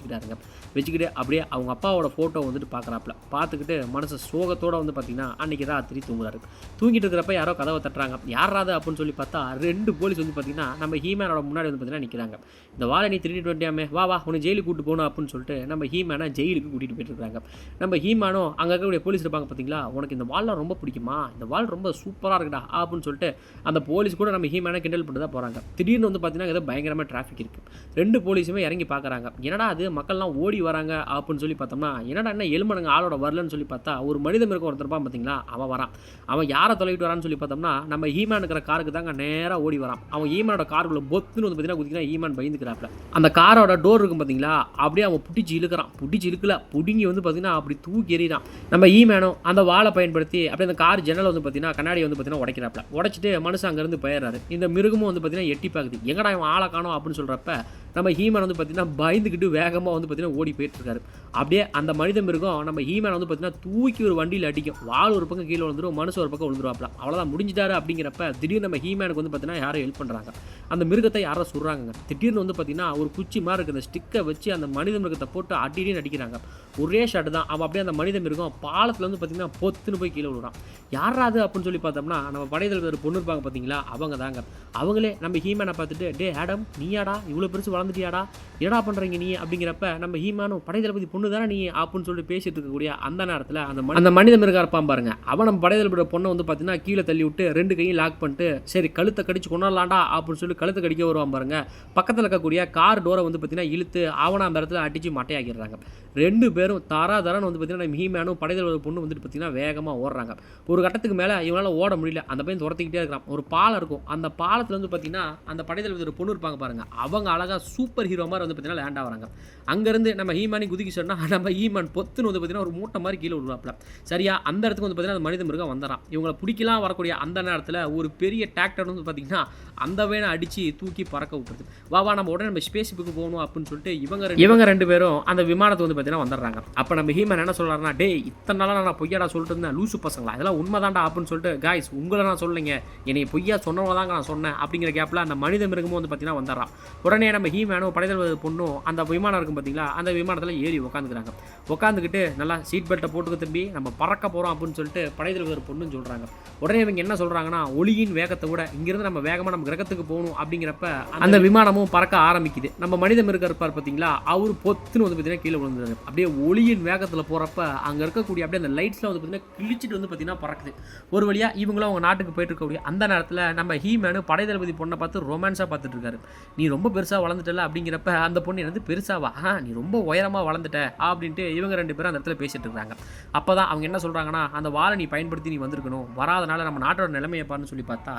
வச்சுக்கிட்டு அப்படியே அவங்க அப்பாவோட ஃபோட்டோ வந்துட்டு பார்க்குறாப்புல. பார்த்துக்கிட்டு மனசு சோகத்தோடு வந்து பார்த்தீங்கன்னா அன்றைக்கி ராத்திரி தூங்குறாரு. தூங்கிட்டு இருக்கிறப்ப யாரோ கதவை தட்டுறாங்க. யாராவது அப்படின்னு சொல்லி பார்த்தா 2 போலீஸ் வந்து பார்த்தீங்கன்னா நம்ம ஹீமேனோட முன்னாடி வந்து பார்த்தீங்கன்னா நிற்கிறாங்க. இந்த வாளை நீ திருடிட்டு வந்துட்டியாமே, வா வா உன்னை ஜெயிலுக்கு கூட்டு போகணும் அப்படின்னு சொல்லிட்டு நம்ம ஹீமேனை ஜெயிலுக்கு கூட்டிகிட்டு போயிட்டு இருக்காங்க. நம்ம ஹீமானும் அங்கே இருக்கக்கூடிய போலீஸ் இருப்பாங்க பார்த்தீங்களா, உனக்கு இந்த வாள்லாம் ரொம்ப பிடிக்குமா, இந்த வாள் ரொம்ப சூப்பராக இருக்குடா அப்படின்னு சொல்லிட்டு அந்த போலீஸ் கூட நம்ம ஹீமேனை கிண்டல் பண்ணி தான் போகிறாங்க. திடீர்னு வந்து பார்த்தீங்கன்னா ஏதோ பயங்கரமாக டிராஃபிக் இருக்குது. 2 போலீஸுமே இறங்கி பார்க்குறாங்க. என்னடா அது மக்கள்லாம் ஓடி வராங்க அப்படின்னு சொல்லி பார்த்தோம்னா, என்னடா என்ன எலும்பனுங்க ஆளோட வரலன்னு சொல்லி பார்த்தா ஒரு மனிதன் இருக்க ஒருத்தருப்பான் பார்த்தீங்களா, அவன் வரான். அவன் யாரை தொலைவிட்டு வரான்னு சொல்லி பார்த்தோம்னா நம்ம ஹீமான் இருக்கிற காருக்கு தாங்க நேராக ஓடி வரான். அவன் ஹீமானோட காருக்குள்ள பொத்துன்னு வந்து பார்த்தீங்கன்னா குதிக்கிறான். ஹீமான் பயந்துக்கிறாப்ல. அந்த காரோட டோர் இருக்கும் பார்த்தீங்களா, அப்படியே அவன் பிடிச்சி இழுக்கிறான். பிடிச்சி இழுக்கல, பிடுங்கி வந்து பார்த்தீங்கன்னா அப்படி தூக்கி எறிகிறான். நம்ம ஹீமானும் அந்த வாளை பயன்படுத்தி அப்படியே அந்த கார் ஜன்னலை வந்து பார்த்தீங்கன்னா கண்ணாடி வந்து பார்த்தீங்கன்னா உடைக்கிறாப்ல. உடைச்சிட்டு மனுஷன் அங்கேருந்து போயிடுறாரு. இந்த மிருகமும் வந்து பார்த்தீங்கன்னா எட்டி பார்க்குது. எங்கடா இவன் ஆளை காணோம் அப்படின்னு சொல்கிறப்ப நம்ம ஹீமேன் வந்து பார்த்தீங்கன்னா பயந்துக்கிட்டு வேகமாக வந்து பார்த்தீங்கன்னா ஓடி போயிட்டு இருக்காரு. அப்படியே அந்த மனித மிருகம் நம்ம ஹீமேன் வந்து பார்த்தீங்கன்னா தூக்கி ஒரு வண்டியில் அடிக்கும். வாள் ஒரு பக்கம் கீழே விழுந்துரும், மனுஷன் ஒரு பக்கம் விழுந்துருவாப்ல. அவ்வளோதான் முடிஞ்சிட்டாரு அப்படிங்கிறப்ப திடீர்னு நம்ம ஹீமேனுக்கு வந்து பார்த்தீங்கன்னா யாரும் ஹெல்ப் பண்ணுறாங்க. அந்த மிருகத்தை யாரோ சொல்கிறாங்க. திடீர்னு வந்து பார்த்தீங்கன்னா ஒரு குச்சி மாதிரி இருக்குது, அந்த ஸ்டிக்கை வச்சு அந்த மனித மிருகத்தை போட்டு அடின்னு அடிக்கிறாங்க. ஒரே ஷாட்டு தான். அவன் அப்படியே அந்த மனித மிருகம் பாலத்தில் வந்து பார்த்தீங்கன்னா பொத்துன்னு போய் கீழே விழுறான். யாராது அப்படின்னு சொல்லி பார்த்தோம்னா நம்ம படையத்தில் ஒரு பொண்ணு இருப்பாங்க பார்த்தீங்களா, அவங்க தாங்க. அவங்களே நம்ம ஹீமேனை பார்த்துட்டு, டே ஆடம் நீயாடா இவ்வளோ பெருசு வளர்ந்துட்டியாடா, என்னடா பண்ணுறீங்க நீ அப்படிங்கிறப்ப நம்ம ஹீமானும் படைத்தளபதி பொண்ணு தானே நீ அப்படின்னு சொல்லிட்டு பேசிட்டு இருக்கக்கூடிய அந்த நேரத்தில் அந்த மனித மிருகம் இருப்பான் பாருங்க, அவன் நம்ம படைத்தளபதியோட பொண்ணை வந்து பார்த்தீங்கன்னா கீழே தள்ளி விட்டு 2 கையும் லாக் பண்ணிட்டு சரி கழுத்தை கடிச்சு கொண்டாடலாண்டா அப்படின்னு சொல்லி கழுத்தை கடிக்க வருவான் பாருங்க. பக்கத்தில் இருக்கக்கூடிய கார் டோரை வந்து பார்த்தீங்கன்னா இழுத்து அவனை அந்த இடத்துல அடிச்சு மட்டையாக்கிடுறாங்க. 2 பேரும் தரான்னு வந்து பார்த்தீங்கன்னா நம்ம ஹீமானும் படைத்தளபதி பொண்ணு வந்துட்டு பார்த்தீங்கன்னா வேகமாக ஓடுறாங்க. ஒரு கட்டத்துக்கு மேலே இவனால் ஓட முடியல. அந்த பையன் துரத்திக்கிட்டே இருக்கிறான். ஒரு பாலம் இருக்கும். அந்த பாலத்தில் வந்து பார்த்தீங்கன்னா அந்த படைத்தளபதி பொண்ணு இருப்பாங்க பாருங்க, அவங்க அழகாக சூப்பர் ஹீரோ மாதிரி வந்து பார்த்தீங்கன்னா லேண்ட் ஆகிறாங்க. அங்கேருந்து நம்ம ஹீமானி குதிக்க சொன்னால் நம்ம ஹீமான் பொத்துன்னு வந்து பார்த்தீங்கன்னா ஒரு மூட்டை மாதிரி கீழே விடுவாப்ல. சரியா அந்த இடத்துக்கு வந்து பார்த்தீங்கன்னா அந்த மனித மிருகம் வந்துடுறான். இவங்களை பிடிக்கலாம் வரக்கூடிய அந்த நேரத்தில் ஒரு பெரிய டிராக்டர் வந்து பார்த்தீங்கன்னா அந்த வேனை அடித்து தூக்கி பறக்க விட்டுருது. வா நம்ம உடனே நம்ம ஸ்பேஸ்ஷிப்புக்கு போகணும் அப்படின்னு சொல்லிட்டு இவங்க 2 பேரும் அந்த விமானத்தை வந்து பார்த்தீங்கன்னா வந்துடுறாங்க. அப்போ நம்ம ஹீமான் என்ன சொல்கிறாருன்னா, டே இத்தனை நாளாக நான் பொய்யாடா சொல்லிட்டு இருந்தேன், லூசு பசங்களா இதெல்லாம் உண்மைதான்டா அப்படின்னு சொல்லிட்டு, காய்ஸ் உங்களை நான் சொல்லுங்க, என்னை பொய்யா சொன்னவங்க தாங்க நான் சொன்னேன் அப்படிங்கிற கேப்பில் அந்த மனித மிருகமும் வந்து பார்த்தீங்கன்னா வந்துடுறான். உடனே நம்ம ஹீமானும் படைத்தளபதி பொண்ணும் அந்த விமானம் இருக்கும் பார்த்தீங்களா, அந்த விமானத்தில் ஏறி உட்காந்துக்கிறாங்க. உட்காந்துக்கிட்டு நல்லா சீட் பெல்ட்டை போட்டுக்க திரும்பி நம்ம பறக்க போகிறோம் அப்படின்னு சொல்லிட்டு படைத்தளபதி பொண்ணுன்னு சொல்கிறாங்க. உடனே இவங்க என்ன சொல்கிறாங்கன்னா, ஒளியின் வேகத்தை விட இங்கிருந்து நம்ம வேகமாக நம்ம கிரகத்துக்கு போகணும் அப்படிங்கிறப்ப அந்த விமானமும் பறக்க ஆரம்பிக்குது. நம்ம மனித மிருகம் இருப்பார் பார்த்தீங்களா, அவர் பொத்துன்னு வந்து பார்த்தீங்கன்னா கீழே விழுந்துருங்க. அப்படியே ஒளியின் வேகத்தில் போகிறப்ப அங்கே இருக்கக்கூடிய அப்படியே அந்த லைட்ஸ்லாம் வந்து பார்த்தீங்கன்னா கிழிச்சிட்டு வந்து பார்த்தீங்கன்னா பறக்குது. ஒரு வழியாக இவங்களும் அவங்க நாட்டுக்கு போயிட்டு இருக்கக்கூடிய அந்த நேரத்தில் நம்ம ஹீமேனு படைத்தளபதி பொண்ணை பார்த்து ரொமான்ஸாக பார்த்துட்டு இருக்காரு. நீ ரொம்ப பெருசாக வளர்ந்துட்ட வளர்ந்துட்டல அப்படிங்கிறப்ப அந்த பொண்ணு என்னது பெருசாவா, நீ ரொம்ப உயரமாக வளர்ந்துட்ட அப்படின்ட்டு இவங்க 2 பேரும் அந்த இடத்துல பேசிட்டு இருக்காங்க. அப்போ தான் அவங்க என்ன சொல்கிறாங்கன்னா, அந்த வாளை நீ பயன்படுத்தி நீ வந்திருக்கணும், வராதனால நம்ம நாட்டோட நிலைமையை பாருன்னு சொல்லி பார்த்தா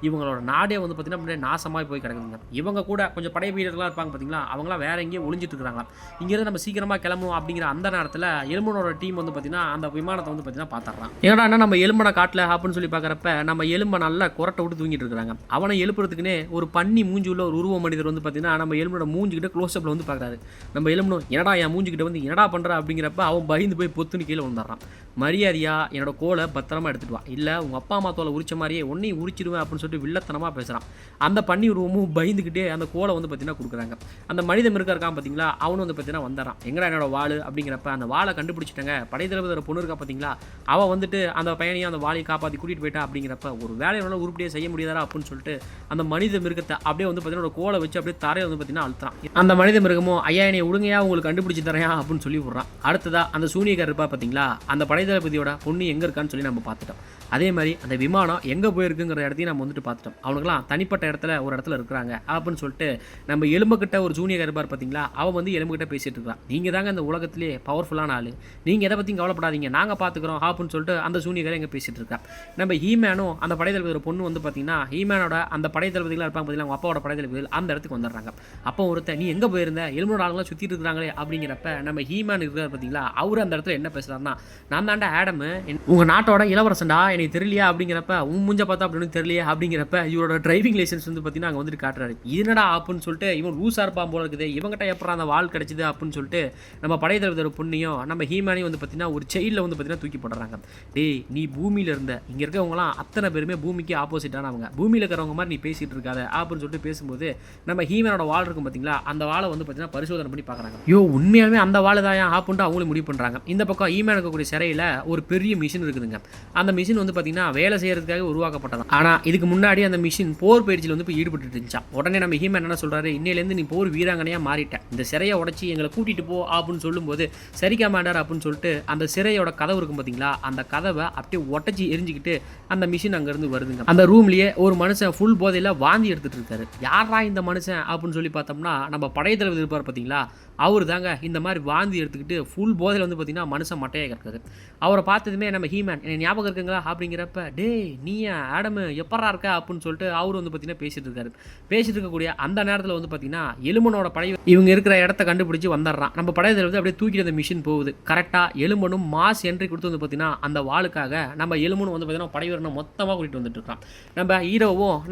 இவங்களோட நாடே வந்து பார்த்தீங்கன்னா அப்படியே நாசமாக போய் கிடக்குதுங்க. இவங்க கூட கொஞ்சம் படை வீரர்களாக இருப்பாங்க பார்த்தீங்களா, அவங்களாம் வேற எங்கேயும் ஒளிஞ்சிட்டு இருக்கிறாங்க. இங்கேருந்து நம்ம சீக்கிரமாக கிளம்பணும் அப்படிங்கிற அந்த நேரத்தில் எலும்பனோட டீம் வந்து பார்த்தீங்கன்னா அந்த விமானத்தை வந்து பார்த்தீங்கன்னா பார்த்துறான். ஏன்னா நம்ம எலும்பனை காட்டல அப்படின்னு சொல்லி பார்க்குறப்ப நம்ம எலும்பை நல்லா குரட்டை விட்டு தூங்கிட்டு இருக்கிறாங்க. அவனை எழுப்புறதுக்குன்னே ஒரு பண்ணி மூஞ்சி உள்ள ஒரு உருவ மனிதர் வந்து பார்த்தீங்கன்னா நம்ம எலும்பனோட மூஞ்சிக்கிட்ட க்ளோஸ்அப்பில் வந்து பார்க்குறாரு. நம்ம எலும்பனும் என்னடா என் மூஞ்சிக்கிட்ட வந்து என்னடா பண்ணுற அப்படிங்கிறப்ப அவன் பயந்து போய் பொத்துன்னு கீழே வந்துடுறான். மரியாதையா என்னோட கோலை பத்திரமா எடுத்துட்டு வா, இல்லை உங்கள் அப்பா அம்மா தோலை உரிச்ச மாதிரியே ஒன்றையும் உரிச்சிடுவேன் அப்படின்னு சொல்லிட்டு வில்லத்தனமாக பேசுகிறான். அந்த பண்ணி உருவமும் பயந்துக்கிட்டே அந்த கோலை வந்து பார்த்தீங்கன்னா கொடுக்குறாங்க. அந்த மனித மிருகம் இருக்கான் பார்த்தீங்களா, அவனும் வந்து பார்த்தீங்கன்னா வந்துடுறான். எங்கடா என்னோட வாள் அப்படிங்கிறப்ப அந்த வாளை கண்டுபிடிச்சிட்டாங்க, படைத்தளபதியோட பொண்ணு இருக்கா பார்த்தீங்களா, அவள் வந்துட்டு அந்த பையனையும் அந்த வாளையை காப்பாற்றி கூட்டிகிட்டு போயிட்டா அப்படிங்கிறப்ப ஒரு வேலையோட உருப்படியாக செய்ய முடியாதா அப்படின்னு சொல்லிட்டு அந்த மனித மிருகத்தை அப்படியே வந்து பார்த்தீங்கன்னா கோலை வச்சு அப்படியே தரையை வந்து பார்த்தீங்கன்னா அழுத்தான். அந்த மனித மிருகமும் ஐயா என்னை உடுங்கையா உங்களுக்கு கண்டுபிடிச்சி தரையா அப்படின்னு சொல்லி விட்றான். அடுத்ததா அந்த சூனியக்கார் இருப்பா பார்த்தீங்களா, அந்த படைத்தளபதியோட பொண்ணு எங்கே இருக்கான்னு சொல்லி நம்ம பார்த்துட்டோம். அதே மாதிரி அந்த விமானம் எங்கே போயிருக்குங்கிற இடத்தையும் நம்ம வந்துட்டு பார்த்துட்டோம். அவனுக்குலாம் தனிப்பட்ட இடத்துல ஒரு இடத்துல இருக்கிறாங்க அப்படின்னு சொல்லிட்டு நம்ம எலும்புக்கிட்ட ஒரு ஜூனியர் இருப்பார் பார்த்தீங்களா, அவன் வந்து எலும்புக்கிட்ட பேசிட்டு இருக்கான். நீங்கள் தாங்க இந்த உலகத்திலே பவர்ஃபுல்லான ஆள், நீங்கள் எதை பற்றியும் கவலைப்படாதீங்க, நாங்கள் பார்த்துக்குறோம் அப்படின்னு சொல்லிட்டு அந்த ஜூனியரை எங்கே பேசிட்டு இருக்கா. நம்ம ஹீமேனும் அந்த படைத்தளபதியோட பொண்ணு வந்து பார்த்தீங்கன்னா ஹீமேனோட அந்த படைத்தளபதிகளாக இருப்பாங்க பார்த்தீங்களா, அவங்க அப்பாவோட படைத்தளபதிகள் அந்த இடத்துக்கு வந்துடுறாங்க. அப்போ ஒருத்தர் நீ எங்கே போயிருந்த, எலும்போட ஆளுங்களாம் சுற்றிட்டு இருக்கிறாங்களே அப்படிங்கிறப்ப நம்ம ஹீமேன் இருக்கிறார் பார்த்தீங்களா, அவர் அந்த இடத்துல என்ன பேசுகிறாருன்னா, நான் தாண்டா ஆடம், உங்கள் நாட்டோட இளவரசன்டா, எனக்கு தெரியலையா அப்படிங்கிறப்ப உன் முஞ்ச பார்த்தா அப்படின்னு தெரியலையா அப்படிங்கிறப்ப இவரோட டிரைவிங் லைசன்ஸ் வந்து பார்த்தீங்கன்னா அங்கே வந்துட்டு காட்டுறாரு. என்னடா அப்படின்னு சொல்லிட்டு இவன் லூஸாக இருப்பான் போல இருக்குது, இவங்ககிட்ட எப்பறம் அந்த வால் கிடச்சிது அப்படின்னு சொல்லிட்டு நம்ம படைத்தளபதியோட பொண்ணையும் நம்ம ஹீமானையும் வந்து பார்த்தீங்கன்னா ஒரு செயிலில் வந்து பார்த்தீங்கன்னா தூக்கி போடுறாங்க. டேய் நீ பூமியில் இருந்த, இங்கே இருக்கவங்களாம் அத்தனை பேருமே பூமிக்கு ஆப்போசிட்டானவங்க, பூமியில் இருக்கிறவங்க மாதிரி நீ பேசிகிட்டு இருக்காத அப்படின்னு சொல்லிட்டு பேசும்போது நம்ம ஹீமனோட வால் இருக்கும் பார்த்தீங்களா, அந்த வாழை வந்து பார்த்தீங்கன்னா பரிசோதனை பண்ணி பார்க்குறாங்க. யோ உண்மையாலுமே அந்த வாழை தான் ஆப்புன்ட்டு அவங்களும் முடிவு பண்ணுறாங்க. இந்த பக்கம் ஹீமன் இருக்கக்கூடிய சிறையில் ஒரு பெரிய மிஷின் இருக்குதுங்க. அந்த மிஷின் வந்து பார்த்தீங்கன்னா வேலை செய்யறதுக்காக உருவாக்கப்பட்டதான். ஆனால் இதுக்கு முன்னாடி அந்த மிஷின் போர் பயிற்சியில் வந்து இப்போ ஈடுபட்டு இருந்துச்சா. உடனே நம்ம ஹீமன் என்ன சொல்றாரு, இன்னையிலேருந்து நீ போர் வீராங்கனையாக மாறிட்டேன், இந்த சிறையை உடச்சி எங்களை கூட்டிட்டு போ அப்படின்னு சொல்லும்போது சரி கமாண்டர் அப்படின்னு சொல்லிட்டு அந்த சிறையோட கதவு இருக்கும் பார்த்தீங்களா, அந்த கதவை அப்படியே உடச்சி எரிஞ்சுக்கிட்டு அந்த மிஷின் அங்கேருந்து வருதுங்க. அந்த ரூம்லேயே ஒரு மனுஷன் ஃபுல் போதையில் வாந்தி எடுத்துட்டு இருக்காரு. யாரா இந்த மனுஷன் அப்படின்னு சொல்லி பார்த்தோம்னா நம்ம படைத்தளபதி இருப்பார் பார்த்தீங்களா, அவர் தாங்க இந்த மாதிரி வாந்தி எடுத்துக்கிட்டு ஃபுல் போதையில் வந்து பார்த்தீங்கன்னா மனுஷன் மட்டையாக கிடக்குது. அவரை பார்த்ததுமே நம்ம ஹீமன் என்ன ஞாபகம் இருக்குங்களா அப்படிங்கிறப்ப டே நீ ஆடமு எப்பரா இருக்க அப்படின்னு சொல்லிட்டு அவர் வந்து பார்த்தீங்கன்னா பேசிட்டு இருக்காரு. பேசிட்டு இருக்கக்கூடிய அந்த நேரத்தில் வந்து பார்த்தீங்கன்னா எலும்பனோட படை இவங்க இருக்கிற இடத்த கண்டுபிடிச்சி வந்துடுறான். நம்ம படையில் வந்து அப்படியே தூக்கிட்டு அந்த மிஷின் போகுது. கரெக்டாக எலும்பனும் மாஸ் என்ட்ரி கொடுத்து வந்து பார்த்தீங்கன்னா அந்த வாளுக்காக நம்ம எலும்பனும் வந்து பார்த்தீங்கன்னா படை வீரனை மொத்தமாக கூட்டிகிட்டு வந்துட்டு இருக்கான்.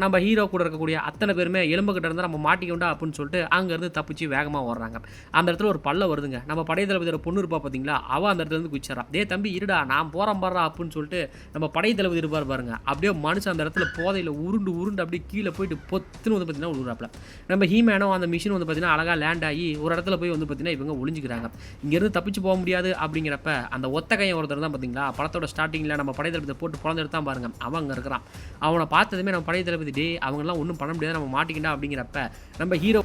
நம்ம ஹீரோ கூட இருக்கக்கூடிய அத்தனை பேருமே எலும்புக்கிட்ட இருந்தால் நம்ம மாட்டிக்கொண்டா அப்படின்னு சொல்லிட்டு அங்கேருந்து தப்பிச்சு வேகமாக ஓடுறாங்க. அந்த இடத்துல ஒரு பல்ல வருதுங்க. நம்ம படைத்தளபதியோட பொண்ணு இருப்பா பார்த்தீங்களா, அவள் அந்த இடத்துல இருந்து குச்சிடறான். டே தம்பி இருடா நான் போகிறேன் பாடுறா அப்படின்னு சொல்லிட்டு நம்ம படைத்தளபதி இருப்பார் பாருங்க, அப்படியே மனுஷன் அந்த இடத்துல போதையில் உருண்டு அப்படியே கீழே போயிட்டு பொத்துன்னு வந்து பார்த்தீங்கன்னா உருவாப்பில். நம்ம ஹீமேனோ அந்த மிஷின் வந்து பார்த்தீங்கன்னா அழகாக லேண்ட் ஆகி ஒரு இடத்துல போய் வந்து பார்த்தீங்கன்னா இவங்க ஒளிஞ்சிக்கிறாங்க. இங்கேருந்து தப்பிச்சு போக முடியாது அப்படிங்கிறப்ப அந்த ஒத்த கையன் ஒருத்தர் தான் பார்த்தீங்களா படத்தோட ஸ்டார்டிங்கில் நம்ம படைத்தளபதி போட்டு பிறந்து எடுத்தான் பாருங்க, அவன் அங்கே இருக்கிறான். அவனை பார்த்ததுமே நம்ம படைத்தளபதி டே அவங்கெல்லாம் ஒன்றும் பண்ண முடியாது, நம்ம மாட்டிக்கிட்டா அப்படிங்கிறப்ப நம்ம ஹீரோ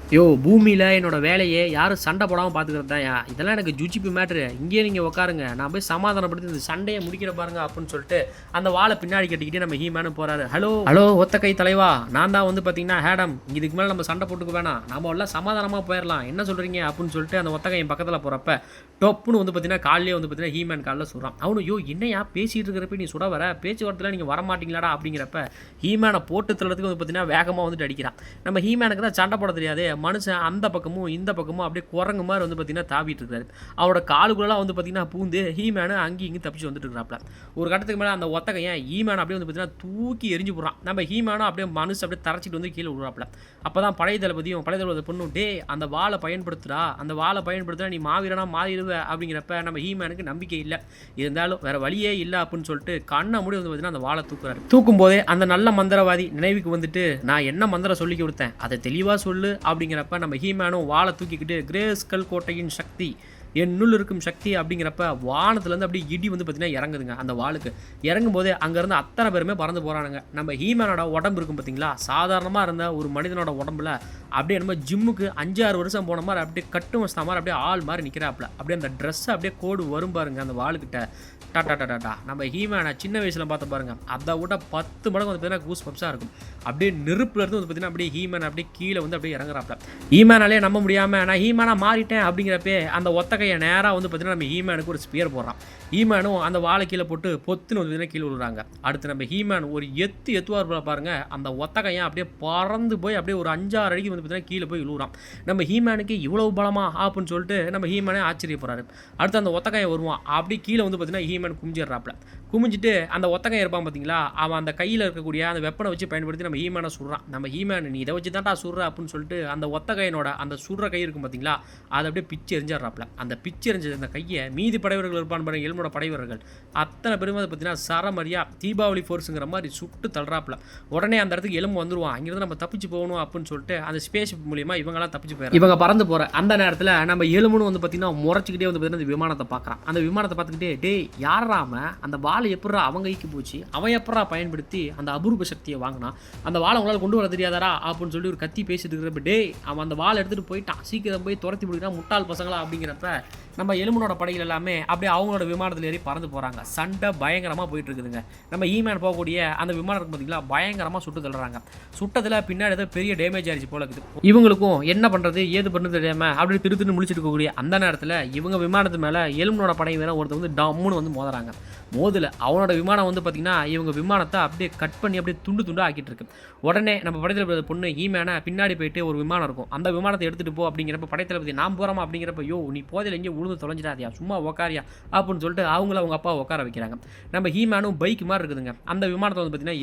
பூமியில் என்னோட வேலையை யாரும் சண்டை போடாமல் பார்த்துக்கிறது தான், இதெல்லாம் எனக்கு ஜுஜிபி மேட்ரு, இங்கேயே நீங்கள் உட்காருங்க நான் போய் சமாதானப்படுத்தி இந்த சண்டையை முடிக்கிற பாருங்க அப்படின்னு சொல்லிட்டு அந்த வாழை பின்னாடி கட்டிக்கிட்டே நம்ம ஹீமேனும் போறாரு. ஹலோ ஒத்த கை தலைவா, நான் தான் வந்து பார்த்தீங்கன்னா ஹேடம், இதுக்கு மேலே நம்ம சண்டை போட்டுக்க வேணாம், நம்ம எல்லாம் சமாதானமாக போயிடலாம், என்ன சொல்கிறீங்க அப்படின்னு சொல்லிட்டு அந்த ஒத்த கையின் பக்கத்தில் போகிறப்ப டொப்புன்னு வந்து பார்த்தீங்கன்னா காலையிலே வந்து பார்த்தீங்கன்னா ஹீமேன் காலில் சொல்கிறான். அவனு என்னையா பேசிகிட்டு இருக்கிறப்ப நீ சுட வர பேச்சுவார்த்தையில் நீங்கள் வரமாட்டீங்களாடா அப்படிங்கிறப்ப ஹீமேனை போட்டு தள்ளதுக்கு வந்து பார்த்தீங்கன்னா வேகமாக வந்துட்டு அடிக்கிறான். நம்ம ஹீமேனுக்கு தான் சண்டை போட தெரியாது, மனுஷன் அந்த பக்கமும் இந்த பக்கமும் அப்படியே குரங்கு மாதிரி வந்து பார்த்தீங்கன்னா தாவிட்டு இருக்காரு. அவரோட காலுக்குள்ளலாம் வந்து பார்த்தீங்கன்னா பூந்து ஹீமேனு அங்கேயும் இங்கேயும் தப்பிச்சு வந்துட்டு இருக்கிறாப்ல. ஒரு கட்டத்துக்கு மேலே அந்த ஒத்த கையன் ஹீமேன் அப்படியே வந்து பார்த்தீங்கன்னா தூக்கி எரிஞ்சு போடுறான். நம்ம ஹீமேனும் அப்படியே மனுஷன் அப்படியே தரைச்சிட்டு வந்து கீழே விடுறாப்ல. அப்போ தான் படைத்தளபதி பொண்ணு டே அந்த வாழை பயன்படுத்துறா நீ மாவீரனா மாறிடுவ அப்படிங்கிறப்ப நம்ம ஹீமேனுக்கு நம்பிக்கை இல்லை, இருந்தாலும் வேற வழியே இல்லை அப்படின்னு சொல்லிட்டு கண்ணை மூடி வந்து பார்த்தீங்கன்னா அந்த வாழை தூக்குறாரு. தூக்கும் போதே அந்த நல்ல மந்திரவாதி நினைவுக்கு வந்துட்டு நான் என்ன மந்திரம் சொல்லி கொடுத்தேன் அதை தெளிவாக சொல்லு அப்படிங்கிறப்ப நம்ம ஹீமேனும் வாழை தூக்கிக்கிட்டு கிரேஸ்கல் கோட்டையின் சக்தி என்னுள் இருக்கும் சக்தி அப்படிங்கிறப்ப வானத்துலேருந்து அப்படியே இடி வந்து பார்த்தீங்கன்னா இறங்குதுங்க அந்த வாளுக்கு. இறங்கும்போது அங்கேருந்து அத்தனை பேருமே பறந்து போகிறானுங்க. நம்ம ஹீமேனோட உடம்பு இருக்கும் பார்த்தீங்களா, சாதாரணமாக இருந்த ஒரு மனிதனோட உடம்புல அப்படியே நம்ம ஜிம்முக்கு 5-6 வருஷம் போன மாதிரி அப்படியே கட்டு வச்ச மாதிரி அப்படியே ஆள் மாதிரி நிற்கிறாப்புல. அப்படியே அந்த ட்ரெஸ்ஸை அப்படியே கோடு வரும் பாருங்க அந்த வாளுக்கிட்ட. டாட்டா நம்ம ஹீமேனை சின்ன வயசில் பார்த்து பாருங்க, அதை விட 10 மடங்கு வந்து பார்த்தீங்கன்னா கூஸ் பப்ஸாக இருக்கும். அப்படியே நெருப்புலேருந்து வந்து பார்த்தீங்கன்னா அப்படியே ஹீமேன் அப்படியே கீழே வந்து அப்படியே இறங்குறாப்புல. ஹீமேனாலே நம்ப முடியாமல் நான் ஹீமேனாக மாறிட்டேன் அப்படிங்கிறப்பே அந்த ஒத்த கையை நேராக வந்து பார்த்தீங்கன்னா நம்ம ஹீமேனுக்கு ஒரு ஸ்பியர் போடுறான். ஹீமேனும் அந்த வாழை கீழே போட்டு பொத்துன்னு வந்து பார்த்தீங்கன்னா கீழே விழுறாங்க. அடுத்து நம்ம ஹீமேன் ஒரு எத்துவார் பாருங்க, அந்த ஒத்த கையை அப்படியே பறந்து போய் அப்படியே ஒரு 5-6 அடிக்கு வந்து பார்த்தீங்கன்னா கீழே போய் விழுறான். நம்ம ஹீமேனுக்கு இவ்வளவு பலமா அப்படின்னு சொல்லிட்டு நம்ம ஹீமேனே ஆச்சரியப்படுறாரு. அடுத்து அந்த ஒத்த கையை வருவான், அப்படி கீழே வந்து பார்த்தீங்கன்னா ஹீமேன் குமிஞ்சிடுறாப்புல. குமிஞ்சிட்டு அந்த ஒத்த கையை இருப்பான் பார்த்தீங்களா, அவன் அந்த கையில் இருக்கக்கூடிய அந்த வெப்பனை வச்சு பயன்படுத்தி நம்ம ஹீமேனை சுடுறான். நம்ம ஹீமேன் நீ இதை வச்சு தான்டா சுடுற அப்படின்னு சொல்லிட்டு அந்த ஒத்த கையினோட அந்த சுடுற கை இருக்கும் பார்த்தீங்களா, அதை அப்படியே பிச்சு எரிஞ்சிடறாப்புல. அந்த பிச்சு எரிஞ்ச அந்த கையை மீதி படைவர்கள் இருப்பான் பாருங்க, எலும்போட படைவர்கள் அத்தனை பேருமே பார்த்தீங்கன்னா சரமரியா தீபாவளி ஃபோர்ஸுங்கிற மாதிரி சுட்டு தள்ளுறாப்புல. உடனே அந்த இடத்துக்கு எலும்பு வந்துருவான். அங்கிருந்து நம்ம தப்பிச்சு போகணும் அப்படின்னு சொல்லிட்டு அந்த ஸ்பேஸ் மூலியமா இவங்கெல்லாம் தப்பிச்சு போயிடும். இவங்க பறந்து போகிற அந்த நேரத்தில் நம்ம எலும்புன்னு வந்து பார்த்தீங்கன்னா முறைச்சிக்கிட்டே வந்து பார்த்தீங்கன்னா அந்த விமானத்தை பார்க்குறான். அந்த விமானத்தை பார்த்துக்கிட்டே டேய் யாராம அந்த வாழை எப்படா அவங்க கைக்கு போச்சு, அவன் எப்படா பயன்படுத்தி அந்த அபூர்வ சக்தியை வாங்கினான், அந்த வாழை உங்களால் கொண்டு வர தெரியாதாரா அப்படின்னு சொல்லி ஒரு கத்தி பேசிட்டு இருக்கிறப்ப டேய் அவன் அந்த வாழை எடுத்துகிட்டு போயிட்டான், சீக்கிரம் போய் துரத்தி பிடிக்கிறான் முட்டாள் பசங்களா அப்படிங்கிறப்ப நம்ம எலும்பனோட படைகள் எல்லாமே அப்படியே அவங்களோட விமானத்தில் ஏறி பறந்து போகிறாங்க. சண்டை பயங்கரமாக போயிட்டு இருக்குதுங்க. நம்ம ஹீமேன் போகக்கூடிய அந்த விமானம் பார்த்தீங்களா பயங்கரமாக சுட்டு தள்ளுறாங்க. சுட்டத்தில் பின்னாடி ஏதோ பெரிய டேமேஜ் ஆயிடுச்சு போல இருக்குது. இவங்களுக்கும் என்ன பண்ணுறது ஏது பண்ணுறது தெரியாமல் அப்படி திருத்துன்னு முடிச்சுட்டு இருக்கக்கூடிய அந்த நேரத்தில் இவங்க விமானத்து மேலே எலும்பனோட படை மேலே ஒருத்தர் வந்து டம்முன்னு வந்து மோதுறாங்க. மோதில் அவனோட விமானம் வந்து பார்த்தீங்கன்னா இவங்க விமானத்தை அப்படியே கட் பண்ணி அப்படியே துண்டு ஆக்கிட்டு இருக்கு. உடனே நம்ம படைத்தளபதி பொண்ணு ஹீமேனை பின்னாடி போயிட்டு ஒரு விமானம் இருக்கும், அந்த விமானத்தை எடுத்துகிட்டு போ அப்படிங்கிறப்ப படைத்தளபதி நான் போகிறோமா அப்படிங்கிறப்ப யோ நீ போதில் எங்கேயும் உழுந்து தொலைஞ்சிடாதியா சும்மா உக்காரியா அப்படின்னு சொல்லிட்டு அவங்கள அவங்க அப்பா உட்கார வைக்கிறாங்க. நம்ம ஹீமேனும் பைக் மாதிரி இருக்குதுங்க, அந்த விமானத்தை வந்து பார்த்தீங்கன்னா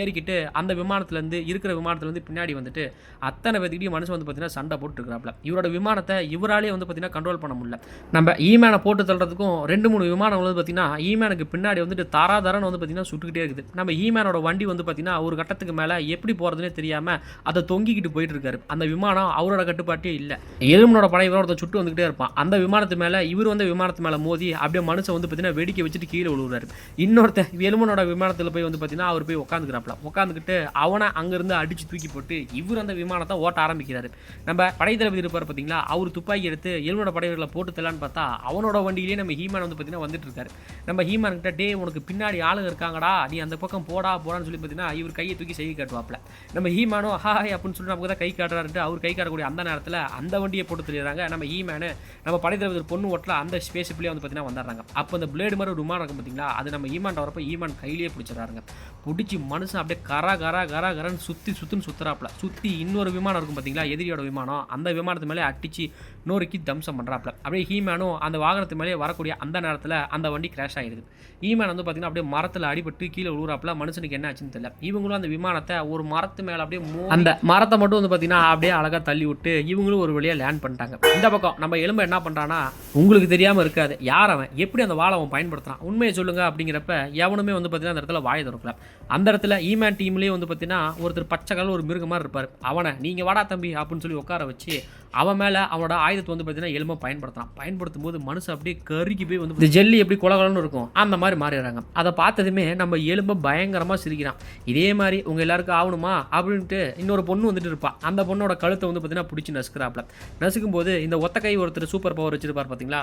ஏறிக்கிட்டு அந்த விமானத்துலேருந்து இருக்கிற விமானத்துலேருந்து பின்னாடி வந்துட்டு அத்தனை பேர்த்துக்கிட்டையும் மனுஷன் வந்து பார்த்தீங்கன்னா சண்டை போட்டுருக்கிறாப்புல. இவரோட விமானத்தை இவராலே வந்து பார்த்தீங்கன்னா கண்ட்ரோல் பண்ண முடியல. நம்ம ஹீமேனை போட்டு தள்ளுறதுக்கும் 2-3 விமானம் வந்து பார்த்தீங்கன்னா ஹீமேனுக்கு பின்னாடி வந்துட்டு தாராதாரன்னு வந்து பார்த்தீங்கன்னா சுட்டுக்கிட்டே இருக்குது. நம்ம ஹீமேனோட வண்டி வந்து பார்த்தீங்கன்னா ஒரு கட்டத்துக்கு மேலே எப்படி போகிறதுனே தெரியாமல் அதை தொங்கிக்கிட்டு போயிட்டு இருக்காரு. அந்த விமானம் அவரோட கட்டுப்பாட்டே இல்லை. எலும்பனோட படை இவரோட சுட்டு வந்துக்கிட்டே இருப்பான். அந்த விமானத்து மேலே இவர் வந்து விமானத்து மேலே மோதி அப்படியே மனுஷன் வந்து பார்த்தீங்கன்னா வெடிக்க வச்சுட்டு கீழே விழுவுறாரு. இன்னொருத்தன் எலும்பனோட விமானத்தில் போய் வந்து பார்த்தீங்கன்னா அவர் போய் உட்காந்துக்கிறாப்ல. உட்காந்துக்கிட்டு அவனை அங்கேருந்து அடித்து தூக்கி போட்டு இவர் அந்த விமானத்தை ஓட்ட ஆரம்பிக்கிறாரு. நம்ம படைத்தளபதி இருப்பார் பார்த்தீங்களா, அவர் துப்பாக்கி எடுத்து எலும்பனோட படைகளை போட்டு தரலான்னு பார்த்தா அவனோட வண்டியிலேயே நம்ம ஹீமேன் வந்து பார்த்தீங்கன்னா வந்துட்டு இருக்காரு. நம்ம ஹீமேன் கிட்ட டே உனக்கு பின்னாடி ஆளுங்க இருக்காங்கடா, நீ அந்த பக்கம் போடான்னு சொல்லி பார்த்தீங்கன்னா இவர் கையை தூக்கி செய்ய காட்டுவாப்ல. நம்ம ஹீமேனும் ஹாய் அப்படின்னு சொல்லி நமக்கு தான் கை காட்டுறாருட்டு அவர் கை காட்டக்கூடிய அந்த நேரத்தில் அந்த வண்டியை போட்டு தெரியுறாங்க. நம்ம ஹீமேனு நம்ம படைத்தளபதி பொண்ணு ஓட்டல அந்த ஸ்பேஸ்லேயே வந்து பார்த்தீங்கன்னா வந்துடுறாங்க. அப்போ அந்த பிளேடு மாதிரி ஒரு விமானம் இருக்கும் பார்த்தீங்களா, அது நம்ம ஹீமேன் வரப்போ ஹீமேன் கையிலேயே பிடிச்சிடறாங்க. பிடிச்சி மனுஷன் அப்படியே கரன்னு சுற்றுன்னு சுற்றுறாப்புல. சுற்றி இன்னொரு விமானம் இருக்கும் பார்த்தீங்களா எதிரியோட விமானம், அந்த விமானத்து மேலே அடிச்சு நோறுக்கி தம்சம் பண்ணுறாப்புல. அப்படியே ஹீமேனும் அந்த வாகனத்து மேலே வரக்கூடிய அந்த நேரத்தில் அந்த வண்டி கிராஷ் ஆகிடுது. ஹீமேன் வந்து பார்த்தீங்கன்னா அப்படியே மரத்தில் அடிபட்டு கீழே விழுறாப்புல. மனுஷனுக்கு என்ன ஆச்சுன்னு தெரியல. இவங்களும் அந்த விமானத்தை ஒரு மரத்து மேலே அப்படியே அந்த மரத்தை மட்டும் வந்து பார்த்தீங்கன்னா அப்படியே அழகாக தள்ளி விட்டு இவங்களும் ஒரு வழியாக லேண்ட் பண்ணிட்டாங்க. இந்த பக்கம் நம்ம எலும்பை என்ன பண்ணுறான்னா உங்களுக்கு தெரியாமல் இருக்காது யார் அவன் எப்படி அந்த வாழை அவன் பயன்படுத்துறான் உண்மையை சொல்லுங்க அப்படிங்கிறப்ப எவனுமே வந்து பார்த்தீங்கன்னா அந்த இடத்துல வாயை திறக்கல. அந்த இடத்துல ஹீமேன் டீம்லேயே வந்து பார்த்தீங்கன்னா ஒருத்தர் பச்சை கலர் ஒரு மிருக மாதிரி இருப்பார். அவனை நீங்கள் வாடா தம்பி அப்படின்னு சொல்லி உட்கார வச்சு அவன் மேலே அவனோட ஆயுதத்தை வந்து பார்த்தீங்கன்னா எலும்பை பயன்படுத்தும் போது மனுஷன் அப்படியே கருகி போய் வந்து இந்த ஜெல்லி எப்படி குலகலன்னு இருக்கும் அந்த மாதிரி மாறிடுறாங்க. அதை பார்த்ததுமே நம்ம எலும்பை பயங்கரமாக சிரிக்கிறான். இதே மாதிரி உங்கள் எல்லாருக்கும் ஆகணுமா அப்படின்ட்டு இன்னொரு பொண்ணு வந்துட்டு இருப்பான். அந்த பொண்ணோட கழுத்தை வந்து பார்த்தீங்கன்னா பிடிச்சி நசுக்கிறாப்ல. நசுக்கும் போது இந்த ஒத்த கை ஒருத்தர் சூப்பர் பவர் வச்சிருப்பார் பார்த்தீங்களா,